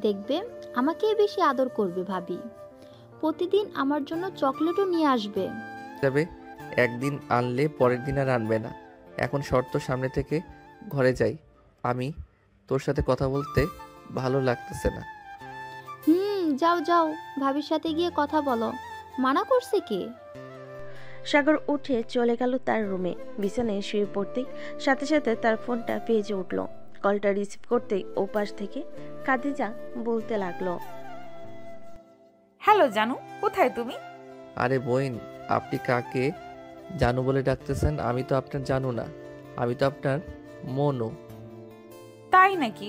দেখবে আমাকেই বেশি আদর করবে ভাবি। প্রতিদিন আমার জন্য চকলেটও নিয়ে আসবে। যাবে, একদিন আনলে পরের দিন আর আনবে না। এখন শর্ত, সামনে থেকে ঘরে যাই। আমি তোর সাথে কথা বলতে ভালো লাগতেছে না। যাও যাও, ভাবির সাথে গিয়ে কথা বলো। মানা করছে কে? সাগর উঠে চলে গেল তার রুমে। বিছানায় শুয়ে পড়তেই সাথে সাথে তার ফোনটা বেজে উঠল। কলটা রিসিভ করতেই ওপাশ থেকে খাদিজা বলতে লাগলো, হ্যালো জানু, কোথায় তুমি? আরে বোন, আপনি কাকে জানু বলে ডাকতেছেন? আমি তো আপনার জানু না, আমি তো আপনার মনু। তাই নাকি?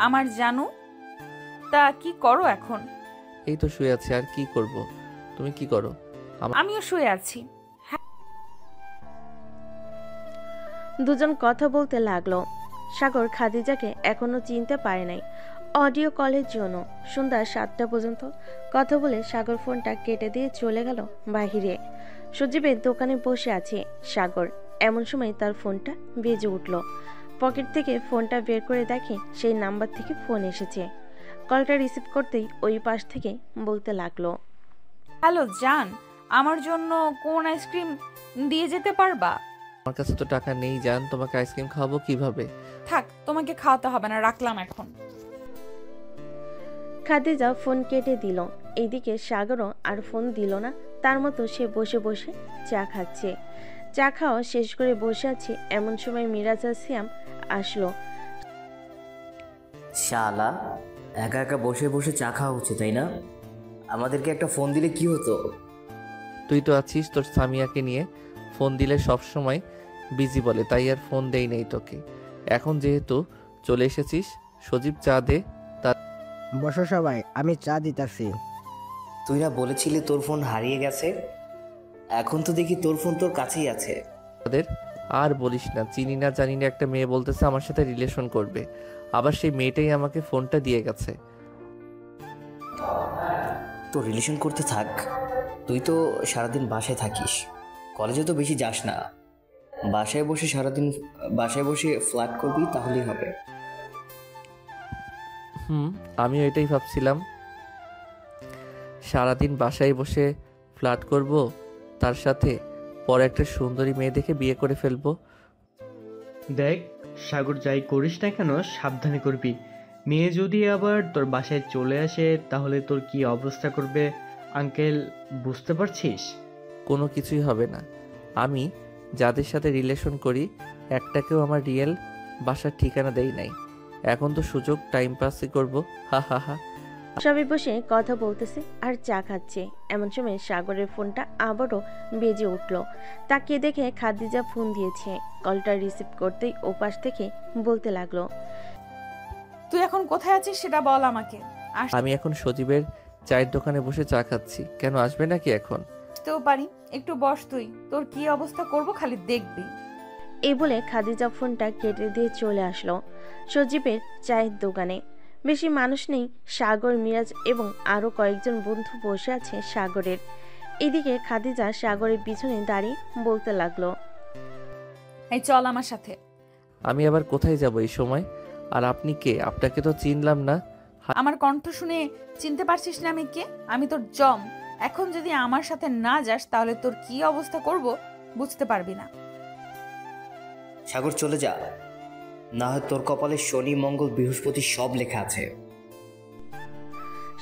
আমার জানু, তা কি করো এখন? এই তো শুয়ে আছি, আর কি করব? তুমি কি করো? আমিও শুয়ে আছি। দুজন কথা বলতে লাগলো। সাগর খাদিজাকে এখনো চিনতে পারে নাই। অডিও কলের জন্য সন্ধ্যা 7টা পর্যন্ত কথা বলে সাগর ফোনটা কেটে দিয়ে চলে গেল বাহিরে। সজীবের দোকানে বসে আছে সাগর। এমন সময় তার ফোনটা বেজে উঠল। পকেট থেকে ফোনটা বের করে দেখে সেই নাম্বার থেকে ফোন এসেছে। কলটা রিসিভ করতেই ওই পাশ থেকে বলতে লাগলো, হ্যালো জান, আমার জন্য কোন আইসক্রিম দিয়ে যেতে পারবা? আমার কাছে তো টাকা নেই জান, তোমাকে আইসক্রিম খাওয়াবো কিভাবে? থাক, তোমাকে খাওয়াতে হবে না, রাখলাম এখন। খাদিজা ফোন কেটে দিল। এইদিকে সাগরও আর ফোন দিল না। তার মতো সে বসে বসে চা খাচ্ছে। চা খাওয়া শেষ করে বসে আছে। এমন সময় মিরাজ আর সিয়াম আসলো। শালা, একা একা বসে বসে চা খাওয়া হচ্ছে তাই না? আমাদেরকে একটা ফোন দিলে কি হতো? তুই তো আছিস তোর সামিয়াকে নিয়ে, ফোন দিলে সব সময় বিজি বলে, তাই আর ফোন দেই নাই তোকে। এখন যেহেতু চলে এসেছিস, সজীব চা দে। বসো সবাই, আমি চা দিতাছি। তুই না বলেছিলি তোর ফোন হারিয়ে গেছে? এখন তো দেখি তোর ফোন তোর কাছেই আছে। তাদের আর বলিস না, চিনি না জানি না একটা মেয়ে বলতেছে আমার সাথে রিলেশন করবে, আবার সেই মেয়েটাই আমাকে ফোনটা দিয়ে গেছে। তো রিলেশন করতে থাক, তুই তো সারাদিন বাসায় থাকিস, কলেজে তো বেশি যাস না। বাসায় বসে সারাদিন বাসায় বসে ফ্ল্যাট করবি, তাহলেই হবে। আমিও এটাই ভাবছিলাম, সারাদিন বাসায় বসে ফ্ল্যাট করব, তার সাথে পরে একটা সুন্দরী মেয়ে দেখে বিয়ে করে ফেলবো। দেখ, সাগর যাই করিস না কেন সাবধানে করবি। মেয়ে যদি আবার তোর বাসায় চলে আসে তাহলে তোর কি অবস্থা করবে আঙ্কেল, বুঝতে পারছিস? কোনো কিছুই হবে না। আমি যাদের সাথে রিলেশন করি একটাকেও আমার রিয়েল বাসার ঠিকানা দেই নাই। এখন তো সুযোগ টাইম পাসই করবো। হা হা হা। সবাই বসে কথা বলতেছে আর চা খাচ্ছে। এমন সময় সাগরের ফোনটা আবারও বেজে উঠল। তাকে দেখে খাদিজা ফোন দিয়েছে। কলটা রিসিভ করতেই ওপাশ থেকে বলতে লাগলো, তুই এখন কোথায় আছিস সেটা বল আমাকে। আমি এখন সজীবের চায়ের দোকানে বসে চা খাচ্ছি। কেন, আসবে নাকি এখন? আসতেও পারি, একটু বস তুই, তোর কি অবস্থা করব খালি দেখবি। এই বলে খাদিজা ফোনটা কেটে দিয়ে চলে আসলো সজীবের চায়ের দোকানে। বেশি মানুষ নেই, সাগর, মিরাজ এবং আরো কয়েকজন বন্ধু বসে আছে সাগরের। এদিকে খাদিজা সাগরের পিছনে দাঁড়িয়ে বলতে লাগলো, এই চল আমার সাথে। আমি আবার কোথায় যাব এই সময়? আর আপনি কে? আপনাকে তো চিনলাম না। আমার কণ্ঠ শুনে চিনতে পারছিস না আমি কে? আমি তোর জম। এখন যদি আমার সাথে না যাস তাহলে তোর কি অবস্থা করব বুঝতে পারবি না। সাগর চলে যা, না হয় তোর কপালে শনি মঙ্গল বৃহস্পতি সব লেখা আছে।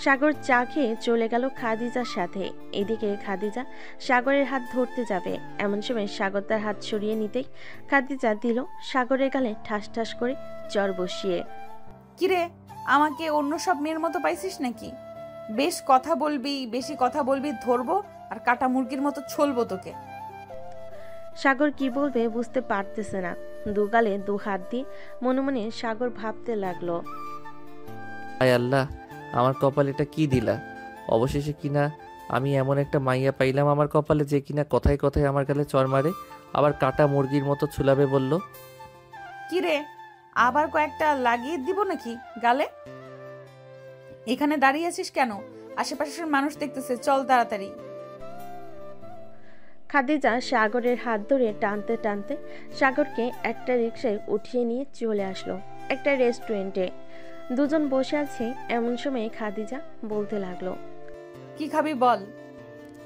সাগর চা খেয়ে চলে গেল খাদিজার সাথে। এদিকে খাদিজা সাগরের হাত ধরতে যাবে, এমন সময় সাগর তার হাত সরিয়ে নিতেই খাদিজা দিল সাগরের গালে ঠাস ঠাস করে চড় বসিয়ে। কিরে, আমাকে অন্য সব মেয়ের মতো পাইছিস নাকি? বেশি কথা বলবি ধরবো আর কাটা মুরগির মতো ছলবো তোকে। সাগর কি বলবে বুঝতে পারতেছে না। দুগালে দু হাত দিয়ে মনে মনে সাগর ভাবতে লাগলো, আয় আল্লাহ, আমার কপালে এটা কি দিলা? অবশেষে কিনা আমি এমন একটা মাইয়া পাইলাম আমার কপালে যে কিনা কথায় কথায় আমার গালে চড় মারে, আবার কাটা মুরগির মতো ছুলাবে বলল। কিরে, আবার কয়েকটা লাগিয়ে দিব নাকি গালে? এখানে দাঁড়িয়ে আছিস কেন? আশেপাশের মানুষ দেখতেছে, চল তাড়াতাড়ি। খাদিজা সাগরের হাত ধরে টানতে টানতে সাগরকে একটা রিকশায় উঠিয়ে নিয়ে চলে আসলো একটা রেস্টুরেন্টে। দুজন বসে আছে, এমন সময় খাদিজা বলতে লাগলো, কি খাবি বল।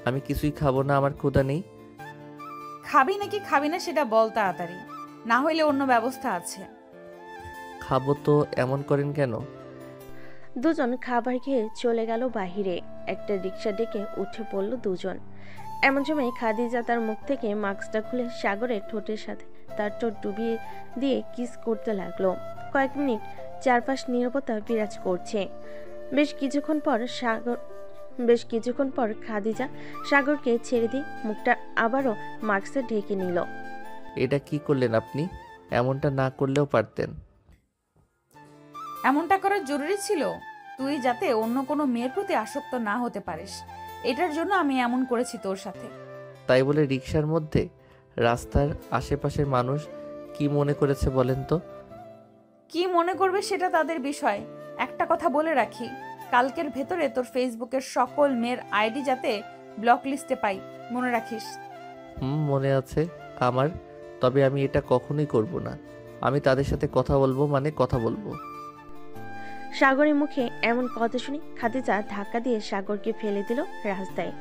আমি কিছুই খাবো না, আমার ক্ষুধা নেই। খাবি নাকি খাবি না সেটা বল তাড়াতাড়ি, না হইলে অন্য ব্যবস্থা আছে। খাবো তো এমন করেন কেন? দুজন খাবার খেয়ে চলে গেল বাহিরে। একটা রিকশা ডেকে উঠে পড়ল দুজন। এমন সময় খাদিজা তার মুখ থেকে মাস্কটা খুলে সাগরের ঠোঁটের সাথে তার ঠোঁট ডুবিয়ে দিয়ে কিস করতে লাগলো। কয়েক মিনিট চারপাশ নীরবতা বিরাজ করছে। বেশ কিছুক্ষণ পর খাদিজা সাগরকে ছেড়ে দিয়ে মুখটা আবারও মাস্কে ঢেকে নিল। এটা কি করলেন আপনি? এমনটা না করলেও পারতেন। এমনটা করার জরুরি ছিল তুই যাতে অন্য কোনো মেয়ের প্রতি আসক্ত না হতে পারিস, এটার জন্য আমি এমন করেছি তোর সাথে। তাই বলে রিকশার মধ্যে রাস্তার আশেপাশের মানুষ কি মনে করেছে বলেন তো? কি মনে করবে সেটা তাদের বিষয়। একটা কথা বলে রাখি, কালকের ভেতরে তোর ফেসবুকের সকল মেয়ের আইডি যাতে ব্লক লিস্টে পাই, মনে রাখিস। মনে আছে আমার, তবে আমি এটা কখনোই করব না। আমি তাদের সাথে কথা বলবো মানে কথা বলবো। সাগরের মুখে এমন কথা শুনে খাদিজা ধাক্কা দিয়ে সাগরকে ফেলে দিল রাস্তায়।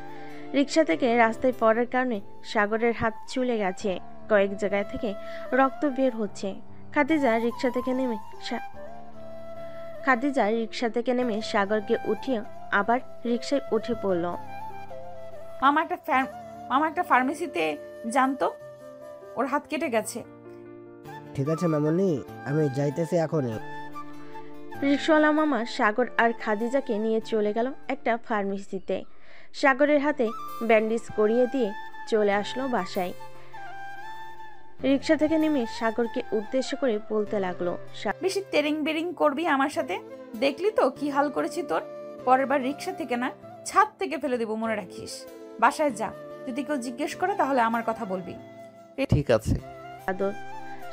রিকশা থেকে রাস্তায় পড়ার কারণে সাগরের হাত চুলে গেছে, কয়েক জায়গায় থেকে রক্ত বের হচ্ছে। খাদিজা রিকশা থেকে নেমে সাগরকে উঠিয়ে আবার রিকশায় উঠে পড়ল। মামা একটা ফার্মেসিতে জানতো, ওর হাত কেটে গেছে। ঠিক আছে মামনি, আমি যাইতেছি এখনই। রিকশাওয়ালা মামা সাগর আর খাদিজাকে নিয়ে চলে গেল একটা ফার্মেসিতে। সাগরের হাতে ব্যান্ডেজ করিয়ে দিয়ে চলে আসলো বাসায়। রিকশা থেকে নেমে সাগরকে উদ্দেশ্য করে বলতে লাগলো, বেশি তেরিং বেরিং করবি আমার সাথে, দেখলি তো কি হাল করেছি তোর। পরের বার রিকশা থেকে না, ছাদ থেকে ফেলে দেবো, মনে রাখিস। বাসায় যা, যদি কেউ জিজ্ঞেস করে তাহলে আমার কথা বলবি। ঠিক আছে।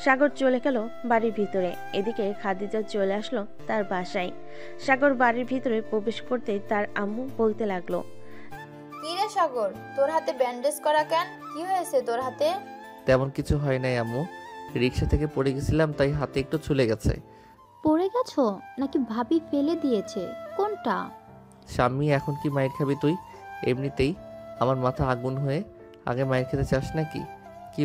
সাগর চলে গেল বাড়ির ভিতরে। এদিকে খাদিজা চলে আসলো তার বাসায়। সাগর বাড়ির ভিতরে প্রবেশ করতে তার আম্মু বলতে লাগলো, কি রে সাগর, তোর হাতে ব্যান্ডেজ করা কেন? কি হয়েছে তোর হাতে? তেমন কিছু হয় নাই আম্মু, রিকশা থেকে পড়ে গেছিলাম তাই হাতে একটু চলে গেছে। পড়ে গেছো নাকি ভাবি ফেলে দিয়েছে? কোনটা? স্বামী, এখন কি মায়ের খাবি তুই? এমনিতেই আমার মাথা আগুন হয়ে, আগে মায়ের খেতে চাস নাকি? কি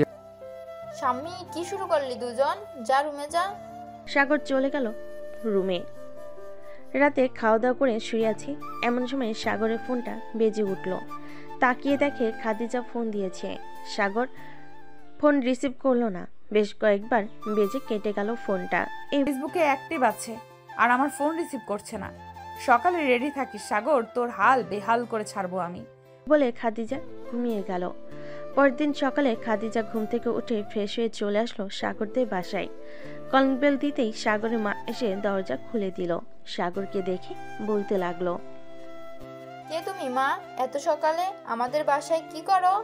স্বামী কি শুরু করলি দুজন? যা রুমে যা। সাগর চলে গেল রুমে। রাতে খাওয়া দাওয়া করে শুয়ে আছি, এমন সময় সাগরের ফোনটা বেজে উঠল। তাকিয়ে দেখে খাদিজা ফোন দিয়েছে। সাগর ফোন রিসিভ করলো না। বেশ কয়েকবার বেজে কেটে গেল ফোনটা। এই ফেসবুকে অ্যাক্টিভ আছে আর আমার ফোন রিসিভ করছে না। সকালে রেডি থাকিস সাগর, তোর হাল বেহাল করে ছাড়বো আমি, বলে খাদিজা ঘুমিয়ে গেল। পরদিন সকালে খাদিজা ঘুম থেকে উঠে ফ্রেশ হয়ে চলে আসলো সাগরদের বাসায়। কলিং বেল দিতেই সাগরের মা এসে দরজা খুলে দিল। সাগরকে দেখে বলতে লাগলো, কে তুমি মা? এত সকালে আমাদের বাসায় কি করো?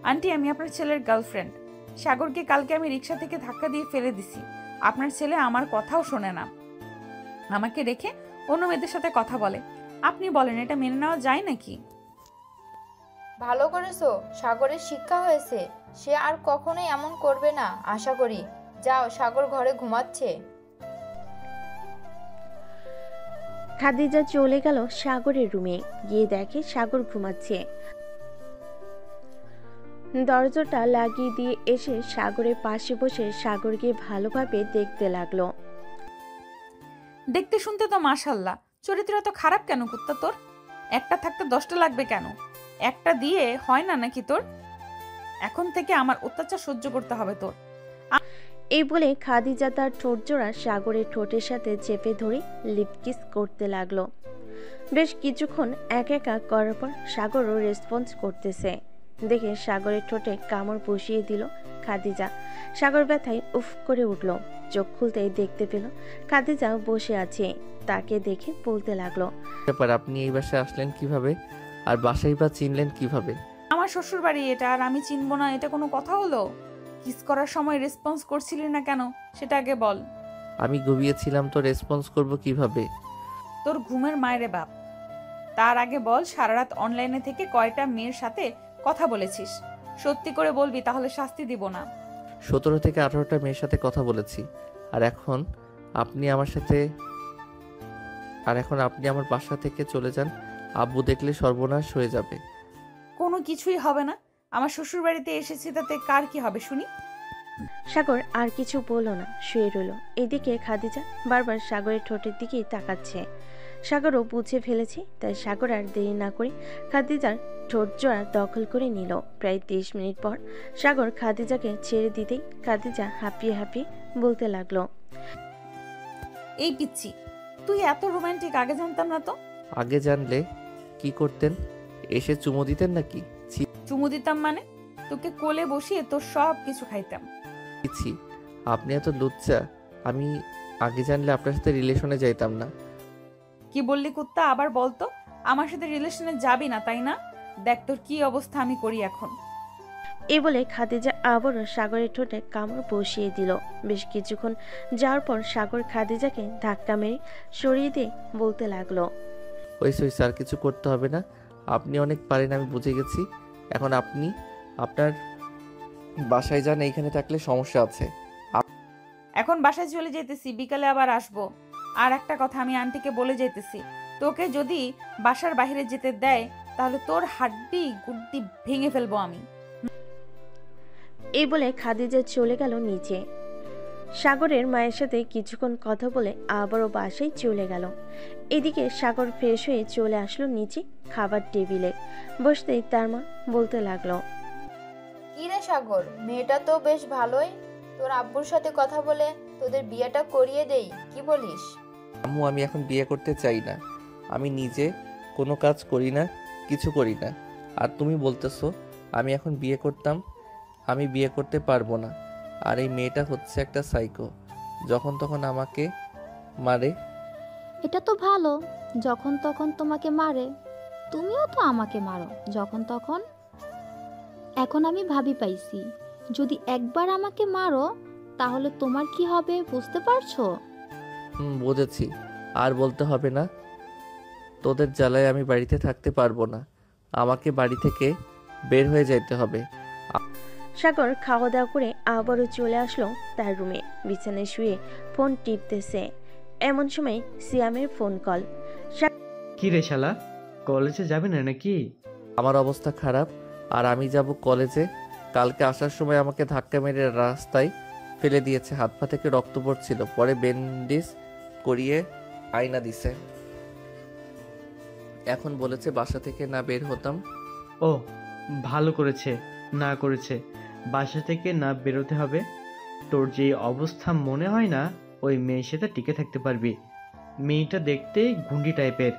আন্টি, আমি আপনার ছেলের গার্লফ্রেন্ড। সাগরকে কালকে আমি রিক্সা থেকে ধাক্কা দিয়ে ফেলে দিছি। আপনার ছেলে আমার কথাও শোনে না, আমাকে রেখে অন্য মেয়েদের সাথে কথা বলে। আপনি বলেন, এটা মেনে নেওয়া যায় নাকি? ভালো করেছো, সাগরের শিক্ষা হয়েছে। সে আর কখনোই এমন করবে না আশা করি। যাও, সাগর ঘরে ঘুমাচ্ছে। খাদিজা চলে গেল সাগরের রুমে। গিয়ে দেখে সাগর ঘুমাচ্ছে। দরজাটা লাগিয়ে দিয়ে এসে সাগরের পাশে বসে সাগরকে ভালোভাবে দেখতে লাগলো। দেখতে শুনতে তো মাশাল্লাহ, চরিত্র এত খারাপ কেন কুত্তা তোর? একটা থাকতে 10টা লাগবে কেন? একটা দিয়ে হয় না নাকি তোর? এখন থেকে আমার অত্যাচার সহ্য করতে হবে তোর। এই বলে খাদিজা তার ঠোঁট জোড়া সাগরের ঠোঁটের সাথে চেপে ধরে লিপকিস করতে লাগলো। বেশ কিছুক্ষণ এক একা করার পর সাগরও রেসপন্স করতেছে দেখে সাগরের ঠোঁটে কামড় বসিয়ে দিল খাদিজা। সাগর ব্যথায় উফ করে উঠল। চোখ খুলতেই দেখতে পেল খাদিজা বসে আছে। তাকে দেখে বলতে লাগলো, ব্যাপার, আপনি এই বাসায় আসলেন কিভাবে আর বাসায় বা চিনলেন কিভাবে? আমার শ্বশুর বাড়ি এটা, আর আমি চিনবো না এটা কোনো কথা হলো? কিস করার সময় রেসপন্স করছিলি না কেন সেটা আগে বল। আমি ঘুমিয়েছিলাম তো রেসপন্স করব কিভাবে? তোর ঘুমের মায়েরে বাপ। তার আগে বল, সারা রাত অনলাইনে থেকে কয়টা মেয়ের সাথে কথা বলেছিস? সত্যি করে বলবি, তাহলে শাস্তি দিব না। 17 থেকে 18টা মেয়ের সাথে কথা বলেছি। আর এখন আপনি আমার বাসা থেকে চলে যান। আব্বু দেখলে সর্বনাশ হয়ে যাবে। কোনো কিছুই হবে না। আমার শ্বশুর বাড়িতে এসেছি, তাতে কার কি হবে শুনি? সাগর আর কিছু বলল না, শুয়ে রইল। এদিকে খাদিজা বারবার সাগরের ঠোঁটের দিকেই তাকাচ্ছে। সাগরও বুঝে ফেলেছে, তাই সাগর আর দেরি না করে খাদিজার ঠোঁট জোড়া দখল করে নিল। প্রায় 30 মিনিট পর সাগর খাদিজাকে ছেড়ে দিতেই খাদিজা হাঁপিয়ে হাঁপিয়ে বলতে লাগলো, এই পিচ্ছি, তুই এত রোমান্টিক আগে জানতাম না তো। আগে জানলে কি করতেন? এসে চুমো দিতেন নাকি? চুমু দিতাম মানে? তোকে কোলে বসিয়ে তোর সব কিছু খাইতাম। ছি, আপনি এত লুচ্চা। আমি আগে জানলে আপনার সাথে রিলেশনে যাইতাম না। কি বললি কুত্তা? আবার বলতো। আমার সাথে রিলেশনে যাবি না, তাই না? দেখ তোর কি অবস্থা আমি করি এখন। এই বলে খাদিজা আবারও সাগরের ঠোঁটে কামড় বসিয়ে দিল। বেশ কিছুক্ষণ যাওয়ার পর সাগর খাদিজাকে ধাক্কা মেরে সরিয়ে দিয়ে বলতে লাগলো, ওই আর কিছু করতে হবে না। আপনি অনেক পারেন, আমি বুঝে গেছি। এখন আপনি আপনার বাসায় যান, এইখানে থাকলে সমস্যা আছে। এখন বাসায় চলে যেতেছি, বিকালে আবার আসবো। আর একটা কথা আমি আন্টিকে বলে যেতেছি, তোকে যদি বাসার বাইরে যেতে দেয় তাহলে তোর হাড্ডি গুড্ডি ভেঙে ফেলবো আমি। এই বলে খাদিজা চলে গেল নিচে। সাগরের মায়ের সাথে কিছুক্ষণ কথা বলে আবারও বাসায় চলে গেল। এদিকে সাগর ফ্রেশ হয়ে চলে আসলো নিচে খাবার টেবিলে। বসতেই তার মা বলতে লাগলো, কি রে সাগর, মেয়েটা তো বেশ ভালোই। তোর আব্বুর সাথে কথা বলে তোদের বিয়েটা করিয়ে দেই, কি বলিস? আম্মু, আমি এখন বিয়ে করতে চাই না। আমি নিজে কোনো কাজ করি না, কিছু করি না। আর তুমি বলতেছো আমি এখন বিয়ে করতাম? আমি বিয়ে করতে পারবো না। আর এই মেয়েটা হচ্ছে একটা সাইকো, যখন তখন আমাকে মারে। এটা তো ভালো, যখন তখন তোমাকে মারে। তুমিও তো আমাকে মারো যখন তখন। এখন আমি ভাবি পাইছি, যদি একবার আমাকে মারো তাহলে তোমার কি হবে বুঝতে পারছো? বুঝেছি। আর বলতে হবে না। তোদের জ্বালায় আমি বাড়িতে থাকতে পারবো না। আমাকে বাড়ি থেকে বের হয়ে যেতে হবে। সাগর খাওয়া দাওয়া করে আবারও চলে আসলো তার রুমে। বিছানায় শুয়ে ফোন টিপতেছে। এমন সময় সিয়ামের ফোন কল। কি রে শালা, কলেজে যাবে না নাকি? আমার অবস্থা খারাপ, আর আমি যাব কলেজে। কালকে আসার সময় আমাকে ধাক্কা মেরে রাস্তায় ফেলে দিয়েছে, হাত পা থেকে রক্ত পড়ছিল, পরে ব্যান্ডেজ করিয়ে আয়না দিছে। এখন বলেছে বাসা থেকে না বের হতাম। ও ভালো করেছে, না করেছে বাসা থেকে না বেরোতে হবে। তোর যে অবস্থা মনে হয় না ওই মেয়ের সাথে টিকে থাকতে পারবি। মেয়েটা দেখতে গুন্ডি টাইপের।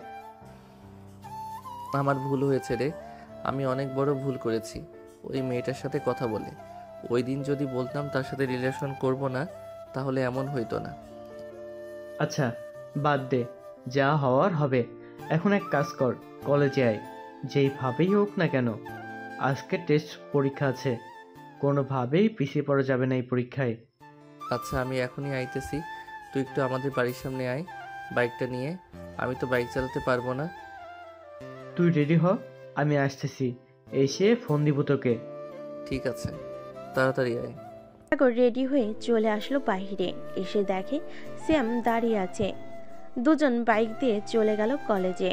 আমার ভুল হয়েছে রে, আমি অনেক বড় ভুল করেছি ওই মেয়েটার সাথে কথা বলে। ওই দিন যদি বলতাম তার সাথে রিলেশন করব না, তাহলে এমন হইতো না। আচ্ছা বাদ দে, যা হওয়ার হবে। এখন এক কাজ কর, কলেজে আয়, যেইভাবেই হোক না কেন। আজকে টেস্ট পরীক্ষা আছে, কোনোভাবেই পিছিয়ে পড়া যাবে না এই পরীক্ষায়। আচ্ছা আমি এখনই আইতেছি, তুই একটু আমাদের বাড়ির সামনে আয় বাইকটা নিয়ে। আমি তো বাইক চালাতে পারবো না। তুই রেডি হ, আমি আসতেছি, এসে ফোন দিব তোকে। ঠিক আছে, তাড়াতাড়ি আয়। সাগর রেডি হয়ে চলে আসলো বাইরে, এসে দেখে শ্যাম দাঁড়িয়ে আছে। দুজন বাইক দিয়ে চলে গেল কলেজে।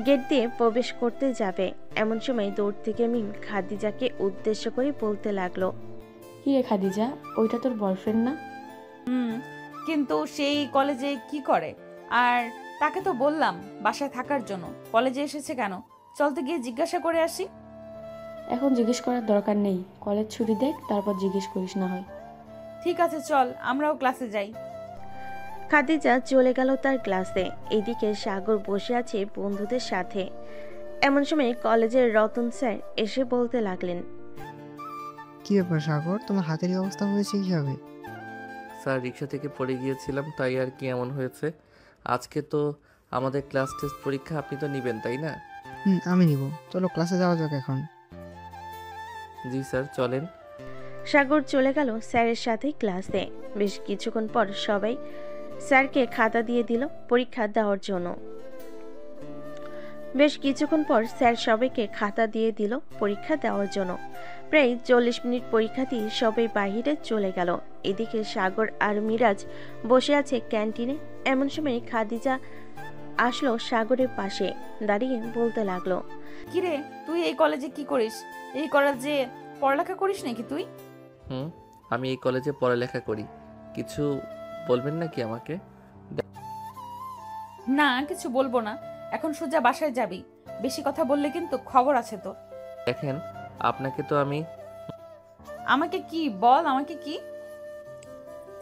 গেট দিয়ে প্রবেশ করতে যাবে এমন সময় দৌড় থেকে মিম খাদিজাকে উদ্দেশ্য করে বলতে লাগলো, কি রে খাদিজা, ওইটা তোর বয়ফ্রেন্ড না? কিন্তু সেই কলেজে কি করে? আর তাকে তো বললাম বাসায় থাকার জন্য, কলেজে এসেছে কেন? চল তো গিয়ে জিজ্ঞাসা করে আসি। এখন জিজ্ঞেস করার দরকার নেই, কলেজ ছুটি দেখ, তারপর জিজ্ঞেস করিস না হয়। ঠিক আছে চল, আমরাও ক্লাসে যাই। খাদিজা চলে গেল তার ক্লাসে। এদিকে সাগর বসে আছে বন্ধুদের সাথে। এমন সময় কলেজের রতন স্যার এসে বলতে লাগলেন, কি ব্যাপার সাগর, তোমার হাতের এই অবস্থা হয়েছে কিভাবে? স্যার রিক্সা থেকে পড়ে গিয়েছিলাম, তাই আর কি এমন হয়েছে। আজকে তো আমাদের ক্লাস টেস্ট পরীক্ষা, আপনি তো নেবেন তাই না? আমি নিব, চলো ক্লাসে যাওয়া যাক এখন। জি স্যার চলেন। সাগর চলে গেল স্যারের সাথে ক্লাসে। বেশ কিছুক্ষণ পর সবাই স্যারকে খাতা দিয়ে দিল পরীক্ষা দেওয়ার জন্য। প্রায় 40 মিনিট পরীক্ষা দিয়ে সবাই বাহিরে চলে গেল। এদিকে সাগর আর মিরাজ বসে আছে ক্যান্টিনে। এমন সময় খাদিজা আসলো সাগরের পাশে, দাঁড়িয়ে বলতে লাগলো, কিরে তুই এই কলেজে কি করিস? এই কলেজে পড়ালেখা করিস নাকি তুই? আমি এই কলেজে পড়ালেখা করি। কিছু বলবেন নাকি আমাকে? না কিছু বলবো না, এখন সোজা বাসায় যাবি। বেশি কথা বললে কিন্তু খবর আছে তোর। দেখেন আপনাকে তো আমি। আমাকে কি বল, আমাকে কি?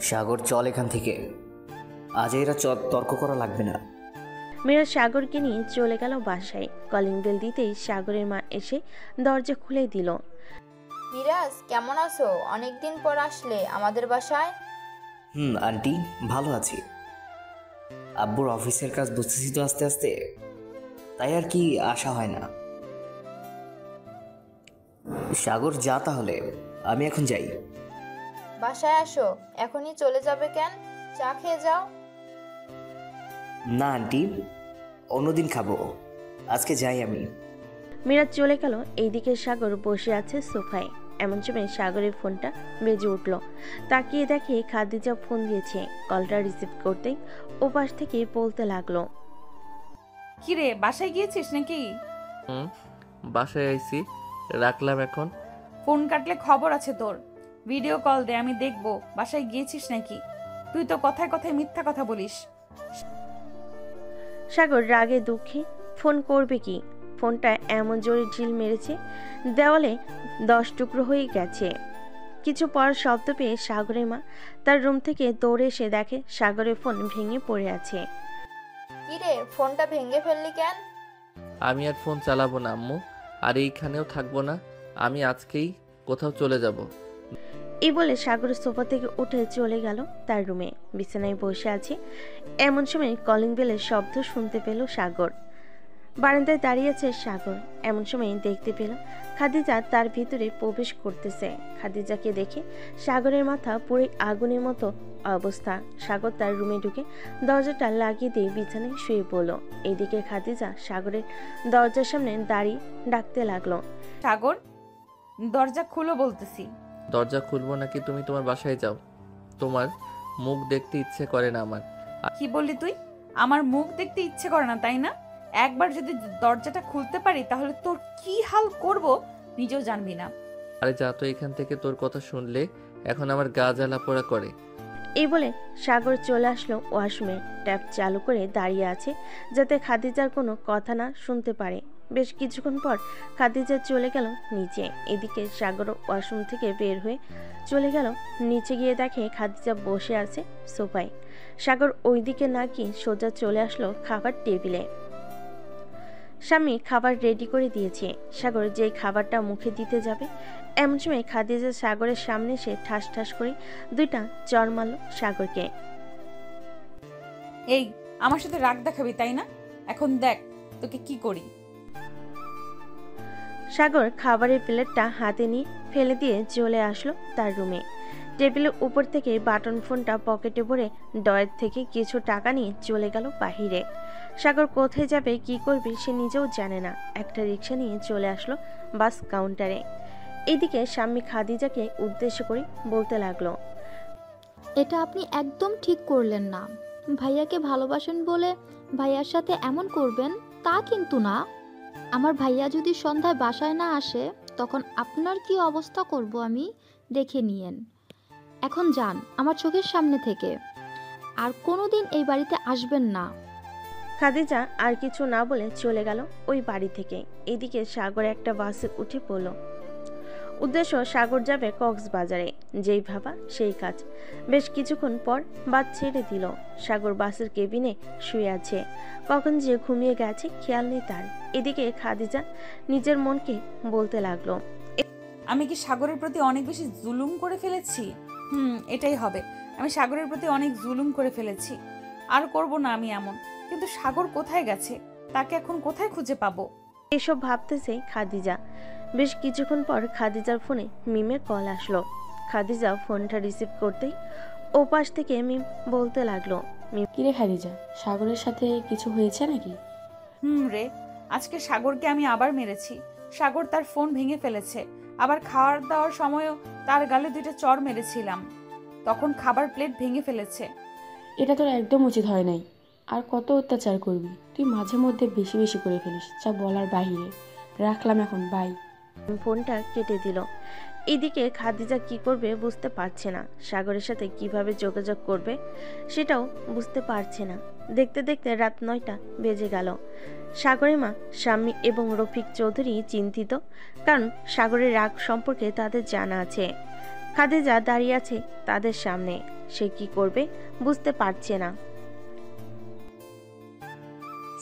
সাগর চল এখান থেকে, আজ এরা তর্ক করা লাগবে না। মিরাজ সাগরকে নিয়ে চলে গেল বাসায়। কলিং বেল দিতেই সাগরের মা এসে দরজা খুলে দিল। মিরাজ কেমন আছো? অনেকদিন পর আসলে আমাদের বাসায়। আন্টি ভালো আছি। আব্বুর অফিসের কাজ বুঝতেছি তো আস্তে আস্তে, তাই আর কি আসা হয় না। সাগর যা তাহলে, আমি এখন যাই। বাসায় আসো, এখনই চলে যাবে কেন? চা খেয়ে যাও। না আন্টি, অন্যদিন খাবো, আজকে যাই আমি। মিরাজ চলে গেল। এইদিকে সাগর বসে আছে সোফায়। এমন সময় সাগরের ফোনটা বেজে উঠল। তাকিয়ে দেখে খাদিজা ফোন দিয়েছে। কলটা রিসিভ করতেই ওপাশ থেকে বলতে লাগলো, কিরে বাসায় গিয়েছিস নাকি? বাসায় আইছি, রাখলাম এখন। ফোন কাটলে খবর আছে তোর। ভিডিও কল দে, আমি দেখবো বাসায় গিয়েছিস নাকি। তুই তো কথায় কথায় মিথ্যা কথা বলিস। সাগর রাগে দুঃখে ফোন করবে কি, ফোনটা এমন জোরে ঢিল মেরেছে দেওয়ালে 10 টুকরো হয়ে গেছে। কিছু পর শব্দ পেয়ে সাগরের মা তার রুম থেকে দৌড়ে এসে দেখে সাগরের ফোন ভেঙে পড়ে আছে। কিরে ফোনটা ভেঙে ফেললি কেন? আমি আর ফোন চালাবো না আম্মু, আর এইখানেও থাকবো না। আমি আজকেই কোথাও চলে যাব। এই বলে সাগরের সোফা থেকে উঠে চলে গেল তার রুমে। বিছানায় বসে আছে। এমন সময় কলিং বেলের শব্দ শুনতে পেল সাগর। বারান্দায় দাঁড়িয়ে আছে সাগর। এমন সময় দেখতে পেল খাদিজা তার ভিতরে প্রবেশ করতেছে। খাদিজাকে দেখে সাগরের মাথা পুরো আগুনের মতো অবস্থা। সাগর তার রুমে ঢুকে দরজাটা লাগিয়ে দিয়ে বিছানায় শুয়ে পড়ল। এইদিকে খাদিজা সাগরের দরজার সামনে দাঁড়িয়ে ডাকতে লাগলো, সাগর দরজা খুলো বলতেছি। দরজা খুলবো নাকি তুমি তোমার বাসায় যাও। তোমার মুখ দেখতে ইচ্ছে করে না আমার। কি বললি তুই? আমার মুখ দেখতে ইচ্ছে করে না তাই না? একবার যদি দরজাটা খুলতে পারি তাহলে তোর কি হাল করব নিজেও জানবি না। আরে যা তো এখান থেকে, তোর কথা শুনলে এখন আমার গা জ্বালা পোড়া করে। এই বলে সাগর চলে আসলো ওয়াশরুমে। ট্যাপ চালু করে দাঁড়িয়ে আছে যাতে খাদিজার কোনো কথা না শুনতে পারে। বেশ কিছুক্ষণ পর খাদিজা চলে গেল নিচে। এদিকে সাগর ওয়াশরুম থেকে বের হয়ে চলে গেল নিচে, গিয়ে দেখে খাদিজা বসে আছে সোফায়। সাগর ওইদিকে না গিয়ে সোজা চলে আসলো খাবার টেবিলে। স্বামী খাবার রেডি করে দিয়েছে। সাগর যেই খাবারটা মুখে দিতে যাবে এমন সময় খাদিজা সাগরের সামনে এসে ঠাস ঠাস করে দুইটা চড় মারল সাগরকে। এই আমার সাথে রাগ দেখাবি তাই না? এখন দেখ তোকে কি করি। সাগর খাবারের প্লেটটা হাতে নিয়ে ফেলে দিয়ে চলে আসলো তার রুমে। টেবিলের উপর থেকে বাটন ফোনটা পকেটে ভরে ডয়ের থেকে কিছু টাকা নিয়ে চলে গেল বাহিরে। সাগর কোথায় যাবে, কি করবে সে নিজেও জানে না। একটা রিক্সা নিয়ে চলে আসলো বাস কাউন্টারে। এদিকে স্বামী খাদিজাকে উদ্দেশ্য করে বলতে লাগলো, এটা আপনি একদম ঠিক করলেন না। ভাইয়াকে ভালোবাসেন বলে ভাইয়ার সাথে এমন করবেন তা কিন্তু না। আমার ভাইয়া যদি সন্ধ্যায় বাসায় না আসে তখন আপনার কি অবস্থা করব আমি দেখে নিয়েন। এখন যান আমার চোখের সামনে থেকে, আর কোনোদিন এই বাড়িতে আসবেন না। খাদিজা আর কিছু না বলে চলে গেল ওই বাড়ি থেকে। এদিকে সাগর একটা বাসে উঠে পড়ল। উদ্দেশ্য সাগর যাবে কক্সবাজারে। যেই ভাবা সেই কাজ। বেশ কিছুক্ষণ পর বাস ছেড়ে দিল। সাগর বাসের কেবিনে শুয়ে আছে। কখন যে ঘুমিয়ে গেছে খেয়াল নেই তার। এদিকে খাদিজা নিজের মনকে বলতে লাগলো, আমি কি সাগরের প্রতি অনেক বেশি জুলুম করে ফেলেছি? এটাই হবে। আমি সাগরের প্রতি অনেক জুলুম করে ফেলেছি। আর করব না আমি এমন। কিন্তু সাগর কোথায় গেছে? তাকে এখন কোথায় খুঁজে পাবো? এসব ভাবতেছে খাদিজা। বেশ কিছুক্ষণ পর খাদিজার ফোনে মিমের কল আসলো। খাদিজা ফোনটা রিসিভ করতেই ওপাশ থেকে মিম বলতে লাগলো, কিরে খাদিজা, সাগরের সাথে কিছু হয়েছে নাকি? রে, আজকে সাগরকে আমি আবার মেরেছি। সাগর তার ফোন ভেঙে ফেলেছে। আবার খাওয়ার দাওয়ার সময়ও তার গালে দুইটা চড় মেরেছিলাম, তখন খাবার প্লেট ভেঙে ফেলেছে। এটা তোর একদম উচিত হয় নাই। আর কত অত্যাচার করবি? তুই মাঝে মধ্যে বেশি বেশি করে ফেলিস, যা বলার বাহিরে। রাখলাম এখন, বাই। ফোনটা কেটে দিল। এদিকে খাদিজা কি করবে বুঝতে পারছে না। সাগরের সাথে কিভাবে যোগাযোগ করবে সেটাও বুঝতে পারছে না। দেখতে দেখতে রাত 9টা বেজে গেল। সাগরের মা, স্বামী এবং রফিক চৌধুরী চিন্তিত, কারণ সাগরের রাগ সম্পর্কে তাদের জানা আছে। খাদিজা দাঁড়িয়ে আছে তাদের সামনে। সে কি করবে বুঝতে পারছে না।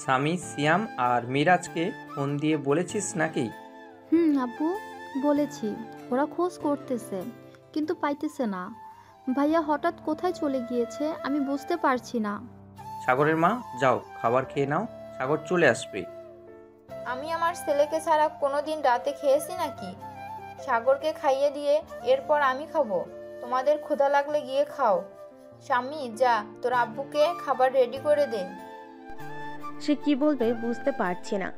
স্বামী সিয়াম আর মিরাজকে ফোন দিয়ে বলেছিস নাকি? আব্বু বলেছি, ওরা খোঁজ করতেছে কিন্তু পাইতেছে না। ভাইয়া হঠাৎ কোথায় চলে গিয়েছে আমি বুঝতে পারছি না। সাগরের মা, যাও খাবার খেয়ে নাও, সাগর চলে আসবে। আমি আমার ছেলেকে ছাড়া কোনোদিন রাতে খেয়েছি নাকি? সাগরকে খাইয়ে দিয়ে এরপর আমি খাবো। তোমাদের ক্ষুধা লাগলে গিয়ে খাও। স্বামী যা, তোর আব্বুকে খাবার রেডি করে দে। সে কি বলবে বুঝতে পারছে না।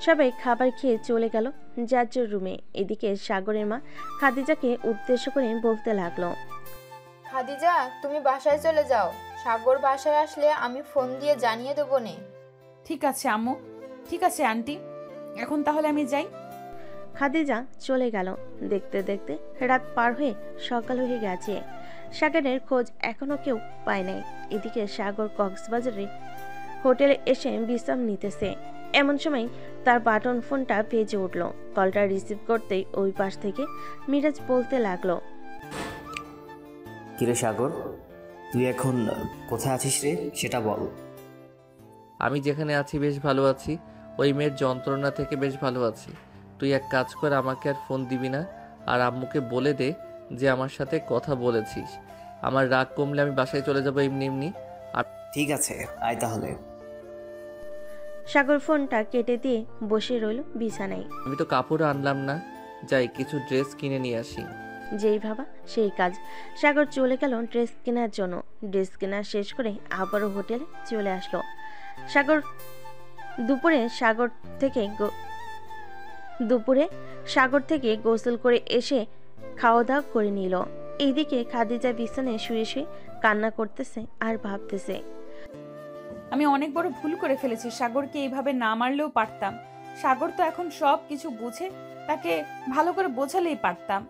সবাই খাবার খেয়ে চলে গেল যার যার রুমে। এদিকে সাগরের মা খাদিজাকে উদ্দেশ্য করে বলতে লাগলো, খাদিজা তুমি বাসায় চলে যাও। সাগর বাসায় আসলে আমি ফোন দিয়ে জানিয়ে দেবো নে। ঠিক আছে আম্মু, ঠিক আছে আন্টি, এখন তাহলে আমি যাই। খাদিজা চলে গেল। দেখতে দেখতে রাত পার হয়ে সকাল হয়ে গেছে। সাগরের খোঁজ এখনো কেউ পায় নাই। এদিকে সাগর কক্সবাজারে হোটেলে এসে বিশ্রাম নিতেছে। এমন সময় তার বাটন ফোনটা বেজে উঠল। কলটা রিসিভ করতেই ওই পাশ থেকে মিরাজ বলতে লাগলো, কিরে সাগর, তুই এখন কোথায় আছিস রে, সেটা বল। আমি যেখানে আছি বেশ ভালো আছি। ওই মেয়ের যন্ত্রণা থেকে বেশ ভালো আছি। তুই এক কাজ কর, আমাকে আর ফোন দিবি না। আর আম্মুকে বলে দে যে আমার সাথে কথা বলেছিস। আমার রাগ কমলে আমি বাসায় চলে যাবো এমনি এমনি। আর ঠিক আছে, আয় তাহলে। সাগর ফোনটা কেটে দিয়ে বসে রইল বিছানায়। আমি তো কাপড় আনলাম না, যাই কিছু ড্রেস কিনে নিয়ে আসি। যেই ভাবা সেই কাজ। সাগর চলে গেল ড্রেস কেনার জন্য। ড্রেস কেনা শেষ করে আবারও হোটেলে চলে আসলো। দুপুরে সাগর থেকে গোসল করে এসে খাওয়া দাওয়া করে নিল। এইদিকে খাদিজা বিছানায় শুয়ে শুয়ে কান্না করতেছে আর ভাবতেছে, আমি অনেক বড় ভুল করে ফেলেছি। সাগরকে এইভাবে না মারলেও পারতাম। সাগর তো এখন সব কিছু বুঝে, তাই তাকে ভালো করে বোঝালেই পারতাম।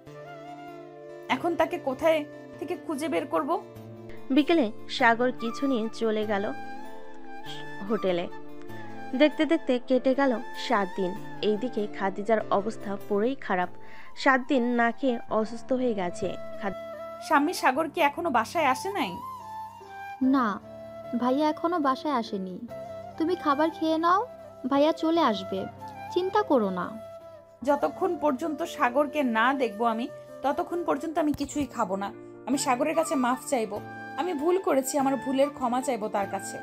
এখন তাকে কোথায় থেকে খুঁজে বের করব? বিকেলে সাগর কিছু নিয়ে চলে গেল হোটেলে। দেখতে দেখতে কেটে গেল 7 দিন। এইদিকে খাদিজার অবস্থা পুরোই খারাপ। 7 দিন না খেয়ে অসুস্থ হয়ে গেছে। স্বামী সাগর কি এখনো বাসায় আসে নাই? না, ভাইয়া এখনো বাসায় আসেনি। তুমি খাবার খেয়ে নাও, ভাইয়া চলে আসবে, চিন্তা করো না। যতক্ষণ পর্যন্ত সাগরকে না দেখবো আমি, ততক্ষণ পর্যন্ত আমি কিছুই খাবো না। আমি সাগরের কাছে মাফ চাইবো। আমি ভুল করেছি, আমার ভুলের ক্ষমা চাইবো তার কাছে।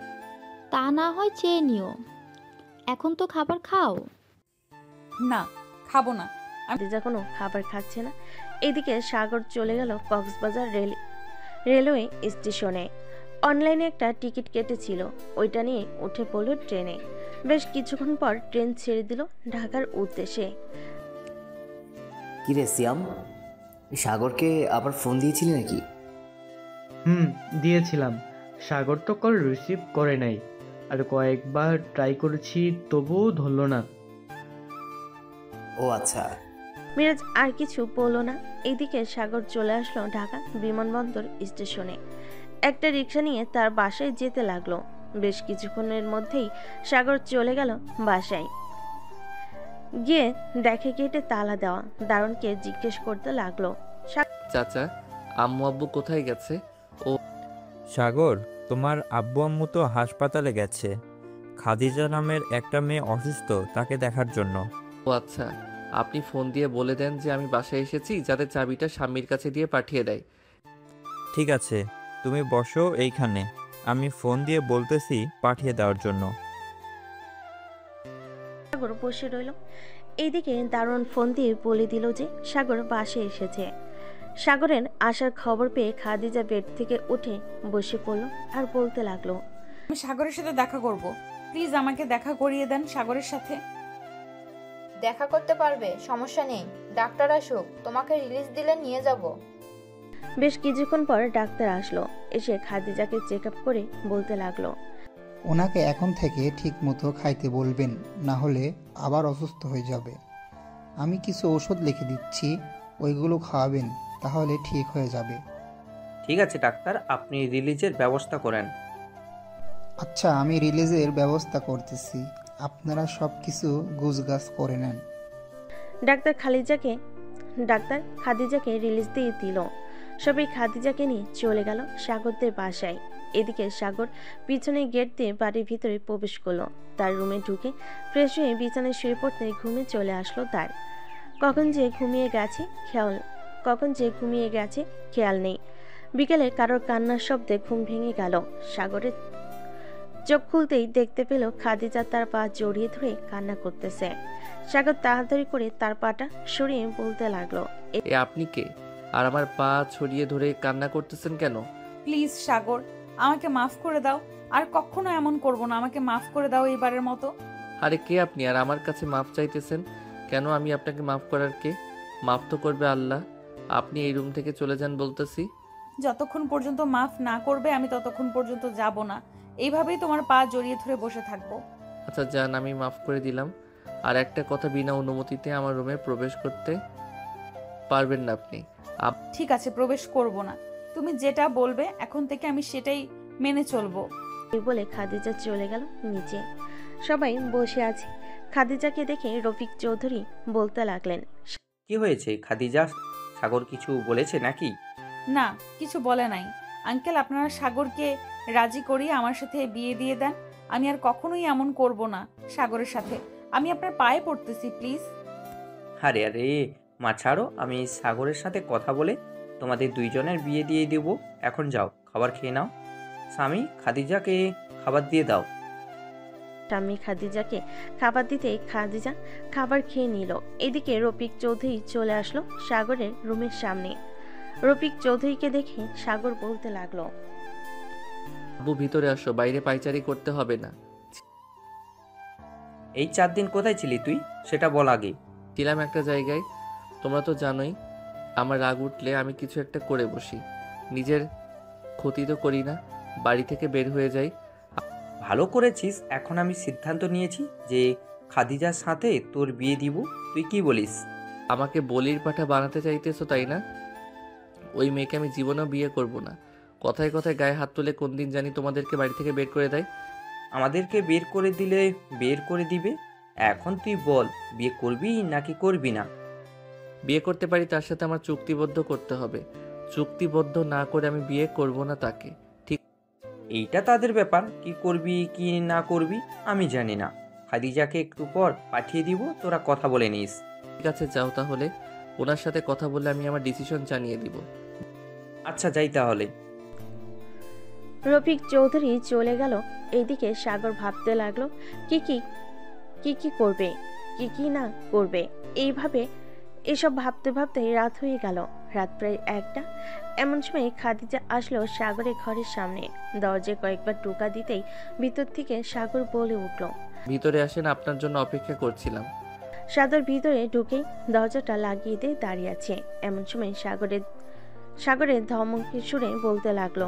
তা না হয় চেয়ে নিও, এখন তো খাবার খাও। না, খাবো না। খাদিজা কোনো খাবার খাচ্ছে না। এদিকে সাগর চলে গেল কক্সবাজার রেলওয়ে স্টেশনে। অনলাইনে একটা টিকিট কেটেছিল, ওইটা নিয়ে উঠে পড়ল ট্রেনে। বেশ কিছুক্ষণ পর ট্রেন ছেড়ে দিল ঢাকার উদ্দেশ্যে। কিরে সিয়াম, সাগরকে আবার ফোন দিয়েছিলি নাকি? দিয়েছিলাম। সাগর তো কল রিসিভ করে নাই, আর কয়েকবার ট্রাই করেছি, তবুও ধরল না। ও আচ্ছা। মিরাজ আর কিছু বলল না। এদিকে সাগর চলে আসলো ঢাকা বিমানবন্দর স্টেশনে। একটা রিক্সা নিয়ে তার বাসায় যেতে লাগলো। বেশ কিছুক্ষণের মধ্যেই সাগর চলে গেল বাসায়। গিয়ে দেখে গেটে তালা দেওয়া। দারুণকে জিজ্ঞেস করতে লাগলো, চাচা আম্মু আব্বু কোথায় গেছে? ও সাগর, তোমার আব্বু আম্মু তো হাসপাতালে গেছে। খাদিজা নামের একটা মেয়ে অসুস্থ, তাকে দেখার জন্য। ও আচ্ছা, আপনি ফোন দিয়ে বলে দেন যে আমি বাসায় এসেছি, যাতে চাবিটা স্বামীর কাছে দিয়ে পাঠিয়ে দেয়। ঠিক আছে, তুমি বসো এইখানে, আমি ফোন দিয়ে বলতেছি পাঠিয়ে দেওয়ার জন্য। সাগর বসে রইল। এইদিকে দারুণ ফোন দিয়ে বলে দিল যে সাগর বাসে এসেছে। সাগরের আসার খবর পেয়ে খাদিজা বেড থেকে উঠে বসে পড়ল আর বলতে লাগলো, আমি সাগরের সাথে দেখা করব, প্লিজ আমাকে দেখা করিয়ে দেন সাগরের সাথে। দেখা করতে পারবে, সমস্যা নেই। ডাক্তার আসুক, তোমাকে রিলিজ দিলে নিয়ে যাব। বেশ কিছুক্ষণ পর ডাক্তার আসলো। এসে খাদিজাকে চেক আপ করে বলতে লাগলো, ওনাকে এখন থেকে ঠিক মতো খাইতে বলবেন, না হলে আবার অসুস্থ হয়ে যাবে। আমি কিছু ওষুধ লিখে দিচ্ছি, ওইগুলো খাওয়াবেন, তাহলে ঠিক হয়ে যাবে। ঠিক আছে ডাক্তার, আপনি রিলিজের ব্যবস্থা করেন। আচ্ছা, আমি রিলিজের ব্যবস্থা করতেছি, আপনারা সব কিছু গুছগাছ করে নেন। ডাক্তার খাদিজাকে রিলিজ দিয়ে দিল। সবাই খাদিজাকে নিয়ে চলে গেল সাগরদের বাসায়। এদিকে সাগর পিছনে গেট দিয়ে বাড়ির ভিতরে প্রবেশ করলো। তার রুমে ঢুকে ফ্রেশ হয়ে বিছানায় শুয়ে পড়তে ঘুমে চলে আসলো তার। কখন যে ঘুমিয়ে গেছে খেয়াল নেই। বিকেলে কারোর কান্নার শব্দে ঘুম ভেঙে গেল। সাগরের চোখ খুলতেই দেখতে পেল খাদিজা তার পা জড়িয়ে ধরে কান্না করতেছে। সাগর তাড়াতাড়ি করে তার পাটা সরিয়ে বলতে লাগলো, এ আপনি কে? আর আমার পা ছড়িয়ে ধরে কান্না করতেছেন কেন? প্লিজ সাগর, আমাকে মাফ করে দাও। আর কখনো এমন করব না, আমাকে মাফ করে দাও এইবারের মতো। আরে কে আপনি আর আমার কাছে মাফ চাইতেছেন কেন? আমি আপনাকে মাফ করার কে? মাফ তো করবে আল্লাহ। আপনি এই রুম থেকে চলে যান বলতেছি। যতক্ষণ পর্যন্ত মাফ না করবে আমি ততক্ষণ পর্যন্ত যাব না। এইভাবেই তোমার পা জড়িয়ে ধরে বসে থাকবো। আচ্ছা যান, আমি মাফ করে দিলাম। আর একটা কথা, বিনা অনুমতিতে আমার রুমে প্রবেশ করতে পারবেন না আপনি। ঠিক আছে, প্রবেশ করব না। তুমি যেটা বলবে এখন থেকে আমি সেটাই মেনে চলবো। এই বলে খাদিজা চলে গেল নিচে। সবাই বসে আছে। খাদিজাকে দেখে রফিক চৌধুরী বলতে লাগলেন, কি হয়েছে খাদিজা, সাগর কিছু বলেছে নাকি? না, কিছু বলে নাই আঙ্কেল। আপনারা সাগরকে রাজি করিয়ে আমার সাথে বিয়ে দিয়ে দেন। আমি আর কখনোই এমন করব না সাগরের সাথে। আমি আপনার পায়ে পড়তেছি, প্লিজ। আরে আরে মা ছাড়ো, আমি সাগরের সাথে কথা বলে তোমাদের দুইজনের বিয়ে দিয়ে দেব। এখন যাও, খাবার খেয়ে নাও। স্বামী, খাদিজাকে খাবার দিয়ে দাও। স্বামী খাদিজাকে খাবার দিতে খাদিজা খাবার খেয়ে নিল। এদিকে রফিক চৌধুরী চলে আসলো সাগরের রুমের সামনে। রফিক চৌধুরীকে দেখে সাগর বলতে লাগলো, আব্বু ভিতরে আসো, বাইরে পায়চারি করতে হবে না। এই 4 দিন কোথায় ছিলি তুই, সেটা বল আগে। ছিলাম একটা জায়গায়। তোমরা তো জানোই আমার রাগ উঠলে আমি কিছু একটা করে বসি। নিজের ক্ষতি তো করি না, বাড়ি থেকে বের হয়ে যাই। ভালো করেছিস। এখন আমি সিদ্ধান্ত নিয়েছি যে খাদিজার সাথে তোর বিয়ে দিব। তুই কি বলিস? আমাকে বলির পাঠা বানাতে চাইতেছো তাই না? ওই মেয়েকে আমি জীবনেও বিয়ে করব না। কথায় কথায় গায়ে হাত তুলে কোন দিন জানি তোমাদেরকে বাড়ি থেকে বের করে দেয়। আমাদেরকে বের করে দিলে বের করে দিবে। এখন তুই বল, বিয়ে করবি নাকি করবি না? বিয়ে করতে পারি, তার সাথে আমার চুক্তিবদ্ধ করতে হবে। চুক্তিবদ্ধ না করে আমি বিয়ে করব না তাকে। ঠিক এইটা তাদের ব্যাপার, কি করবি কি না করবি আমি জানি না। খাদিজাকে একটু পর পাঠিয়ে দিব, তোরা কথা বলে নিস। ঠিক আছে, যাও তাহলে। ওনার সাথে কথা বলে আমি আমার ডিসিশন জানিয়ে দিব। আচ্ছা যাই তাহলে। রফিক চৌধুরী চলে গেল। এইদিকে সাগর ভাবতে লাগলো কি কি কি কি করবে, কি কি না করবে। এইভাবে এসব ভাবতে ভাবতে রাত হয়ে গেল। রাত প্রায় 1টা। এমন সময় খাদিজা আসলো সাগরের ঘরের সামনে। দরজায় কয়েকবার টোকা দিতেই ভিতর থেকে সাগর বলে উঠল, ভিতরে আসেন, আপনার জন্য অপেক্ষা করছিলাম। সাগর ভিতরে ঢুকেই দরজাটা লাগিয়ে দিয়ে দাঁড়িয়ে আছে। এমন সময় সাগরের ধমকে সুরে বলতে লাগলো,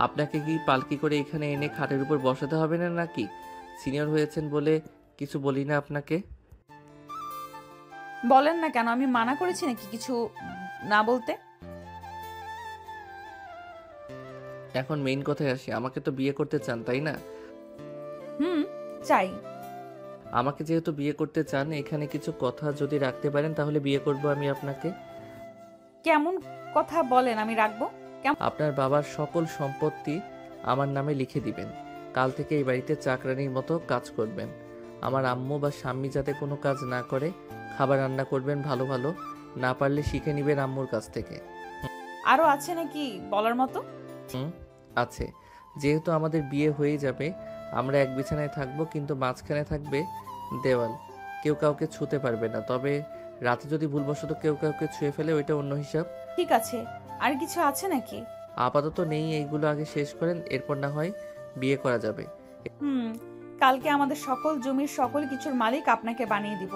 আপনাকে কি পালকি করে এখানে এনে খাটের উপর বসাতে হবে না নাকি? সিনিয়র হয়েছেন বলে কিছু বলি না আপনাকে? বলেন না কেন, আমি মানা করেছি নাকি কিছু না বলতে? এখন মেইন কথায় আসি, আমাকে তো বিয়ে করতে চান তাই না? চাই। আমাকে যেহেতু বিয়ে করতে চান, এখানে কিছু কথা যদি রাখতে পারেন তাহলে বিয়ে করব আমি আপনাকে। কেমন কথা বলেন আমি রাখবো? আপনার বাবার সকল সম্পত্তি আমার নামে লিখে দিবেন। কাল থেকে এই বাড়িতে চাকরানির মতো কাজ করবেন। আমার আম্মু বা স্বামী যাতে কোনো কাজ না করে, খাবার রান্না করবেন ভালো ভালো, না পারলে শিখে নিবেন আম্মুর কাছ থেকে। আরো আছে নাকি বলার মতো? আছে। যেহেতু আমাদের বিয়ে হয়ে যাবে, আমরা এক বিছানায় থাকবো, কিন্তু মাঝখানে থাকবে দেওয়াল। কেউ কাউকে ছুঁতে পারবে না। তবে রাতে যদি ভুলবশত কেউ কাউকে ছুঁয়ে ফেলে, ওইটা অন্য হিসাব। ঠিক আছে, আর কিছু আছে নাকি? আপাতত নেই, এইগুলো আগে শেষ করেন, এরপর না হয় বিয়ে করা যাবে। কালকে আমাদের সকল জমির সকল কিছুর মালিক আপনাকে বানিয়ে দিব,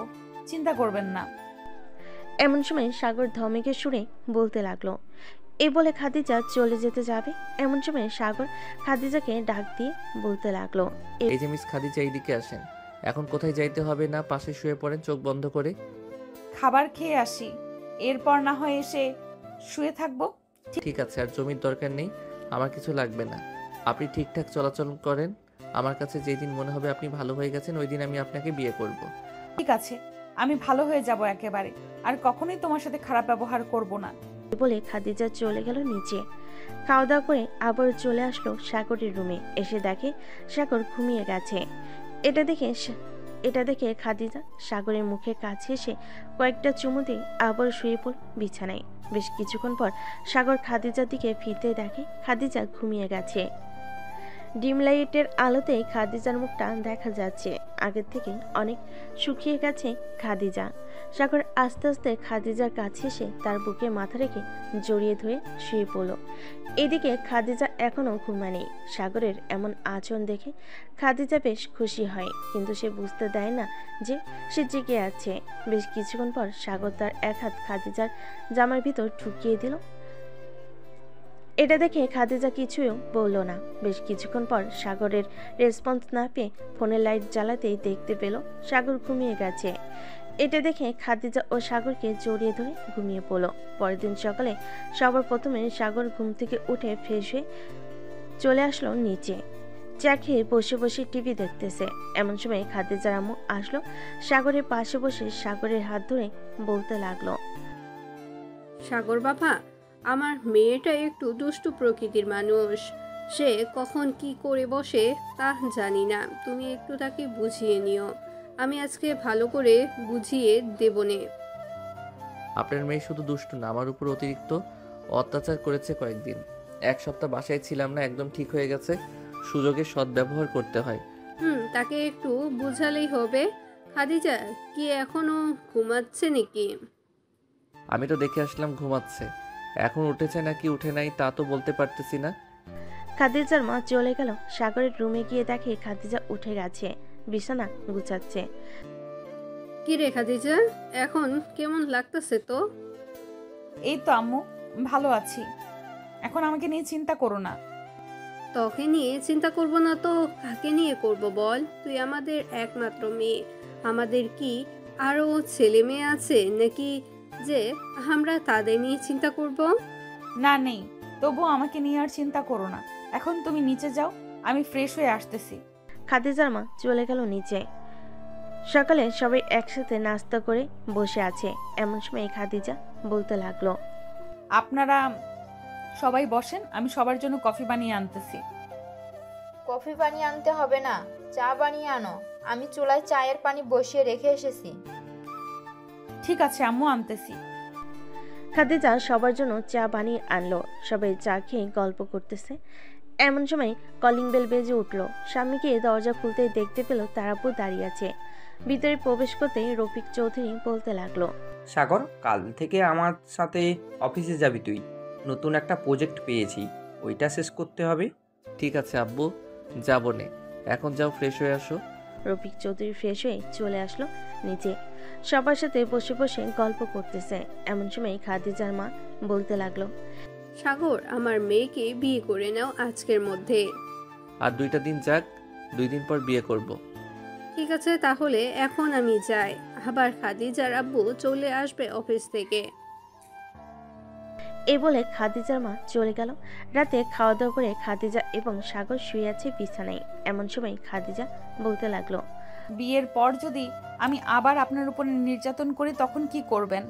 চিন্তা করবেন না। এমন সময় সাগর ধমকে সুরে বলতে লাগলো। এই বলে খাদিজা চলে যেতে যাবে। এমন সময় সাগর খাদিজাকে ডাক দিয়ে বলতে লাগলো, এই যে মিস খাদিজা, এইদিকে আসেন। এখন কোথায় যাইতে হবে না, পাশে শুয়ে পড়েন চোখ বন্ধ করে। খাবার খেয়ে আসি, এরপর না হয় এসে শুয়ে থাকবো। ঠিক আছে, আর জমির দরকার নেই, আমার কিছু লাগবে না। আপনি ঠিকঠাক চলাচল করেন। আমার কাছে যেদিন মনে হবে আপনি ভালো হয়ে গেছেন, ওই দিন আমি আপনাকে বিয়ে করব। ঠিক আছে, আমি ভালো হয়ে যাব একেবারে, আর কখনোই তোমার সাথে খারাপ ব্যবহার করব না। বলে খাদিজা চলে গেল নিচে। খাওয়া দাওয়া করে আবার চলে আসলো সাগরের রুমে। এসে দেখে সাগর ঘুমিয়ে গেছে। এটা দেখে খাদিজা সাগরের মুখে কাছে এসে কয়েকটা চুমু দিয়ে আবার শুয়ে পড়ল বিছানায়। বেশ কিছুক্ষণ পর সাগর খাদিজার দিকে ফিরতে দেখে খাদিজা ঘুমিয়ে গেছে। ডিম লাইটের আলোতে খাদিজার মুখটা দেখা যাচ্ছে। আগের থেকে অনেক শুকিয়ে গেছে খাদিজা। সাগর আস্তে আস্তে খাদিজার কাছে এসে তার বুকে মাথা রেখে জড়িয়ে ধরে শুয়ে পড়ল। এদিকে খাদিজা এখনো ঘুমায়নি। সাগরের এমন আচরণ দেখে খাদিজা বেশ খুশি হয়, কিন্তু সে বুঝতে দেয় না যে সে জেগে আছে। বেশ কিছুক্ষণ পর সাগর তার এক হাত খাদিজার জামার ভিতর ঢুকিয়ে দিল। এটা দেখে খাদিজা কিছুই বলল না। বেশ কিছুক্ষণ পর সাগরের রেসপন্স না পেয়ে ফোনের লাইট জ্বালাতেই দেখতে পেল সাগর ঘুমিয়ে গেছে। এটা দেখে খাদিজা ও সাগরকে জড়িয়ে ধরে ঘুমিয়ে পড়ল। পরের দিন সকালে সবার প্রথমে সাগর ঘুম থেকে উঠে ফ্রেশ হয়ে চলে আসলো নিচে। চা খেয়ে বসে বসে টিভি দেখতেছে। এমন সময় খাদিজার আম্মু আসলো। সাগরের পাশে বসে সাগরের হাত ধরে বলতে লাগলো, সাগর বাবা, আমার মেয়েটা একটু দুষ্টু প্রকৃতির মানুষ। সে কখন কি করে বসে তা জানি না, তুমি একটু তাকে বুঝিয়ে নিও। আমি আজকে ভালো করে বুঝিয়ে দেবনে। আপনার মেয়ে শুধু দুষ্টু না, আমার উপর অতিরিক্ত অত্যাচার করেছে কয়েকদিন। 1 সপ্তাহ বাসায় ছিলাম না, একদম ঠিক হয়ে গেছে। সুযোগের সদ্ব্যবহার করতে হয়। তাকে একটু বুঝালেই হবে। খাদিজা কি এখনো ঘুমাচ্ছে নাকি? আমি তো দেখে আসলাম ঘুমাচ্ছে। এখন উঠেছে নাকি উঠে নাই তা তো বলতে পারতেছি না। খাদিজার মা চলে গেল। সাগরের রুমে গিয়ে দেখে খাদিজা উঠে গেছে, বিছানা গুছাচ্ছে। কি রে খাদিজা, এখন কেমন লাগতেছে তো? এই তো আম্মু, ভালো আছি। এখন আমাকে নিয়ে চিন্তা করো না। তোকে নিয়ে চিন্তা করব না তো কাকে নিয়ে করব বল? তুই আমাদের একমাত্র মেয়ে। আমাদের কি আরও ছেলে মেয়ে আছে নাকি যে আমরা তাদের নিয়ে চিন্তা করব? না, নেই। তবুও আমাকে নিয়ে আর চিন্তা করো না। এখন তুমি নিচে যাও, আমি ফ্রেশ হয়ে আসতেছি। খাদিজার মা চলে গেল নিচে। সকালে সবাই একসাথে নাস্তা করে বসে আছে, এমন সময় খাদিজা বলতে লাগলো, আপনারা সবাই বসেন, আমি সবার জন্য কফি বানিয়ে আনতেছি। কফি বানিয়ে আনতে হবে না, চা বানিয়ে আনো। আমি চুলায় চায়ের পানি বসিয়ে রেখে এসেছি। ঠিক আছে আম্মু, আনতেছি। খাদিজা সবার জন্য চা বানিয়ে আনলো। সবাই চা খেয়ে গল্প করতেছে। এমন সময় কলিং বেল বেজে উঠলো। স্বামীকে দরজা খুলতে দেখতে পেল তার আব্বু দাঁড়িয়ে আছে। ভিতরে প্রবেশ করতে রফিক চৌধুরী বলতে লাগলো, সাগর, কাল থেকে আমার সাথে অফিসে যাবি তুই। নতুন একটা প্রজেক্ট পেয়েছি, ওইটা শেষ করতে হবে। ঠিক আছে আব্বু, যাবো নে। এখন যাও, ফ্রেশ হয়ে আসো। রফিক চৌধুরী ফ্রেশ হয়ে চলে আসলো নিচে। সবার সাথে বসে বসে গল্প করতেছে। এমন সময় খাদিজার মা বলতে লাগলো, সাগর, আমার মেয়েকে বিয়ে করে নাও আজকের মধ্যে। আর 2টা দিন যাক, 2 দিন পর বিয়ে করব। ঠিক আছে, তাহলে এখন আমি যাই। আবার খাদিজার আব্বু চলে আসবে অফিস থেকে। এই বলে খাদিজার মা চলে গেল। রাতে খাওয়া দাওয়া করে খাদিজা এবং সাগর শুয়ে আছে বিছানায়। এমন সময় খাদিজা বলতে লাগলো, বিয়ের পর যদি আমি আবার আপনার উপর নির্যাতন করি তখন কি করবেন?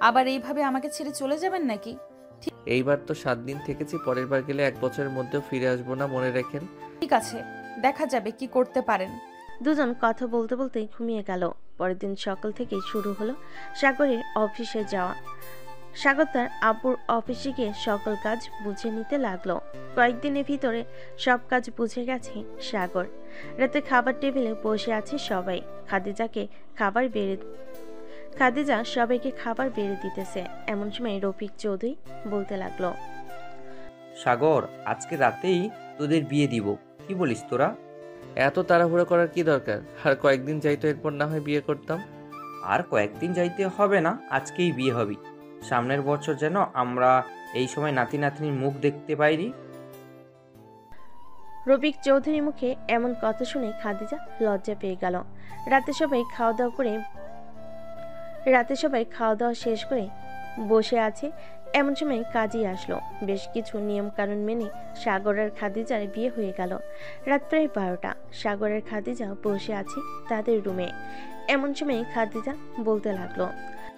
আবার এইভাবে আমাকে ছেড়ে চলে যাবেন নাকি? এইবার তো 7 দিন থেকেছি, পরের বার গেলে 1 বছরের মধ্যেও ফিরে আসবো না, মনে রাখেন। ঠিক আছে, দেখা যাবে কি করতে পারেন। দুজন কথা বলতে বলতে ঘুমিয়ে গেল। পরের দিন সকাল থেকেই শুরু হলো সাগরের অফিসে যাওয়া। সাগর তার আব্বুর অফিসে গিয়ে সকল কাজ বুঝে নিতে লাগলো। কয়েকদিনের ভিতরে সব কাজ বুঝে গেছে সাগর। রাতে খাবার টেবিলে বসে আছে সবাই। খাদিজা সবাইকে খাবার বেড়ে দিতেছে। এমন সময় রফিক চৌধুরী বলতে লাগলো, সাগর, আজকে রাতেই তোদের বিয়ে দিব, কি বলিস তোরা? এত তাড়াহুড়ো করার কি দরকার? আর কয়েকদিন যাইতো, এরপর না হয় বিয়ে করতাম। আর কয়েকদিন যাইতে হবে না, আজকেই বিয়ে হবি। সামনের বছর যেন আমরা এই সময় নাতি নাতনির মুখ দেখতে পাইনি। রফিক চৌধুরীর মুখে এমন কথা শুনে খাদিজা লজ্জা পেয়ে গেল। রাতে সবাই খাওয়া দাওয়া শেষ করে বসে আছে। এমন সময় কাজী আসলো। বেশ কিছু নিয়ম কানুন মেনে সাগর আর খাদিজার বিয়ে হয়ে গেল। রাত প্রায় 12টা। সাগর আর খাদিজা বসে আছে তাদের রুমে। এমন সময় খাদিজা বলতে লাগলো,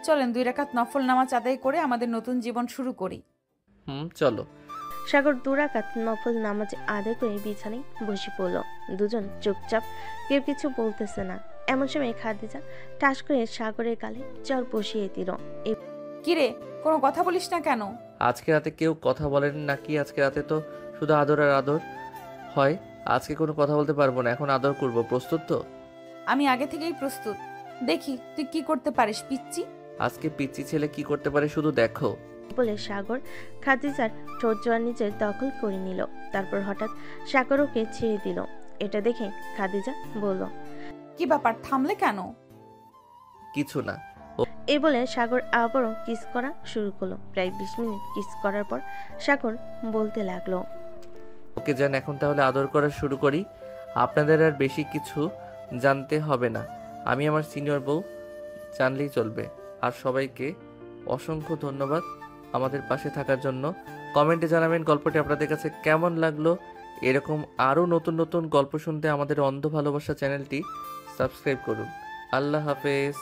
চলেন 2 রাকাত নফল নামাজ আদায় করে আমাদের নতুন জীবন শুরু করি। চলো। সাগর 2 রাকাত নফল নামাজ আদায় করে বিছানায় বসে পড়ল। দুজন চুপচাপ, কেউ কিছু বলতেছে না। এমন সময় খাদিজা টাস করে সাগরের গালে চর বসিয়ে দিল। কিরে, কোনো কথা বলিস না কেন? আজকে রাতে কেউ কথা বলেন নাকি? আজকে রাতে তো শুধু আদর আর আদর হয়। আজকে কোনো কথা বলতে পারবো না, এখন আদর করব। প্রস্তুত তো? আমি আগে থেকেই প্রস্তুত। দেখি তুই কি করতে পারিস পিচ্চি। আজকে পিচ্চি ছেলে কি করতে পারে শুধু দেখো। বলে সাগর খাদিজার ঠোঁট জোড়া নিজের দখল করে নিল। তারপর হঠাৎ সাগর ওকে ছেড়ে দিল। এটা দেখে খাদিজা বলল, কি ব্যাপার, থামলে কেন? কিছু না। এই বলে সাগর আবারও কিস করা শুরু করলো। প্রায় 20 মিনিট কিস করার পর সাগর বলতে লাগলো, ওকে যান, এখন তাহলে আদর করা শুরু করি। আপনাদের আর বেশি কিছু জানতে হবে না, আমি আমার সিনিয়র বউ, জানলেই চলবে। আর সবাইকে অসংখ্য ধন্যবাদ আমাদের পাশে থাকার জন্য। কমেন্টে জানাবেন গল্পটি আপনাদের কাছে কেমন লাগলো। এরকম আরও নতুন নতুন গল্প শুনতে আমাদের অন্ধ ভালোবাসা চ্যানেলটি সাবস্ক্রাইব করুন। আল্লাহ হাফেজ।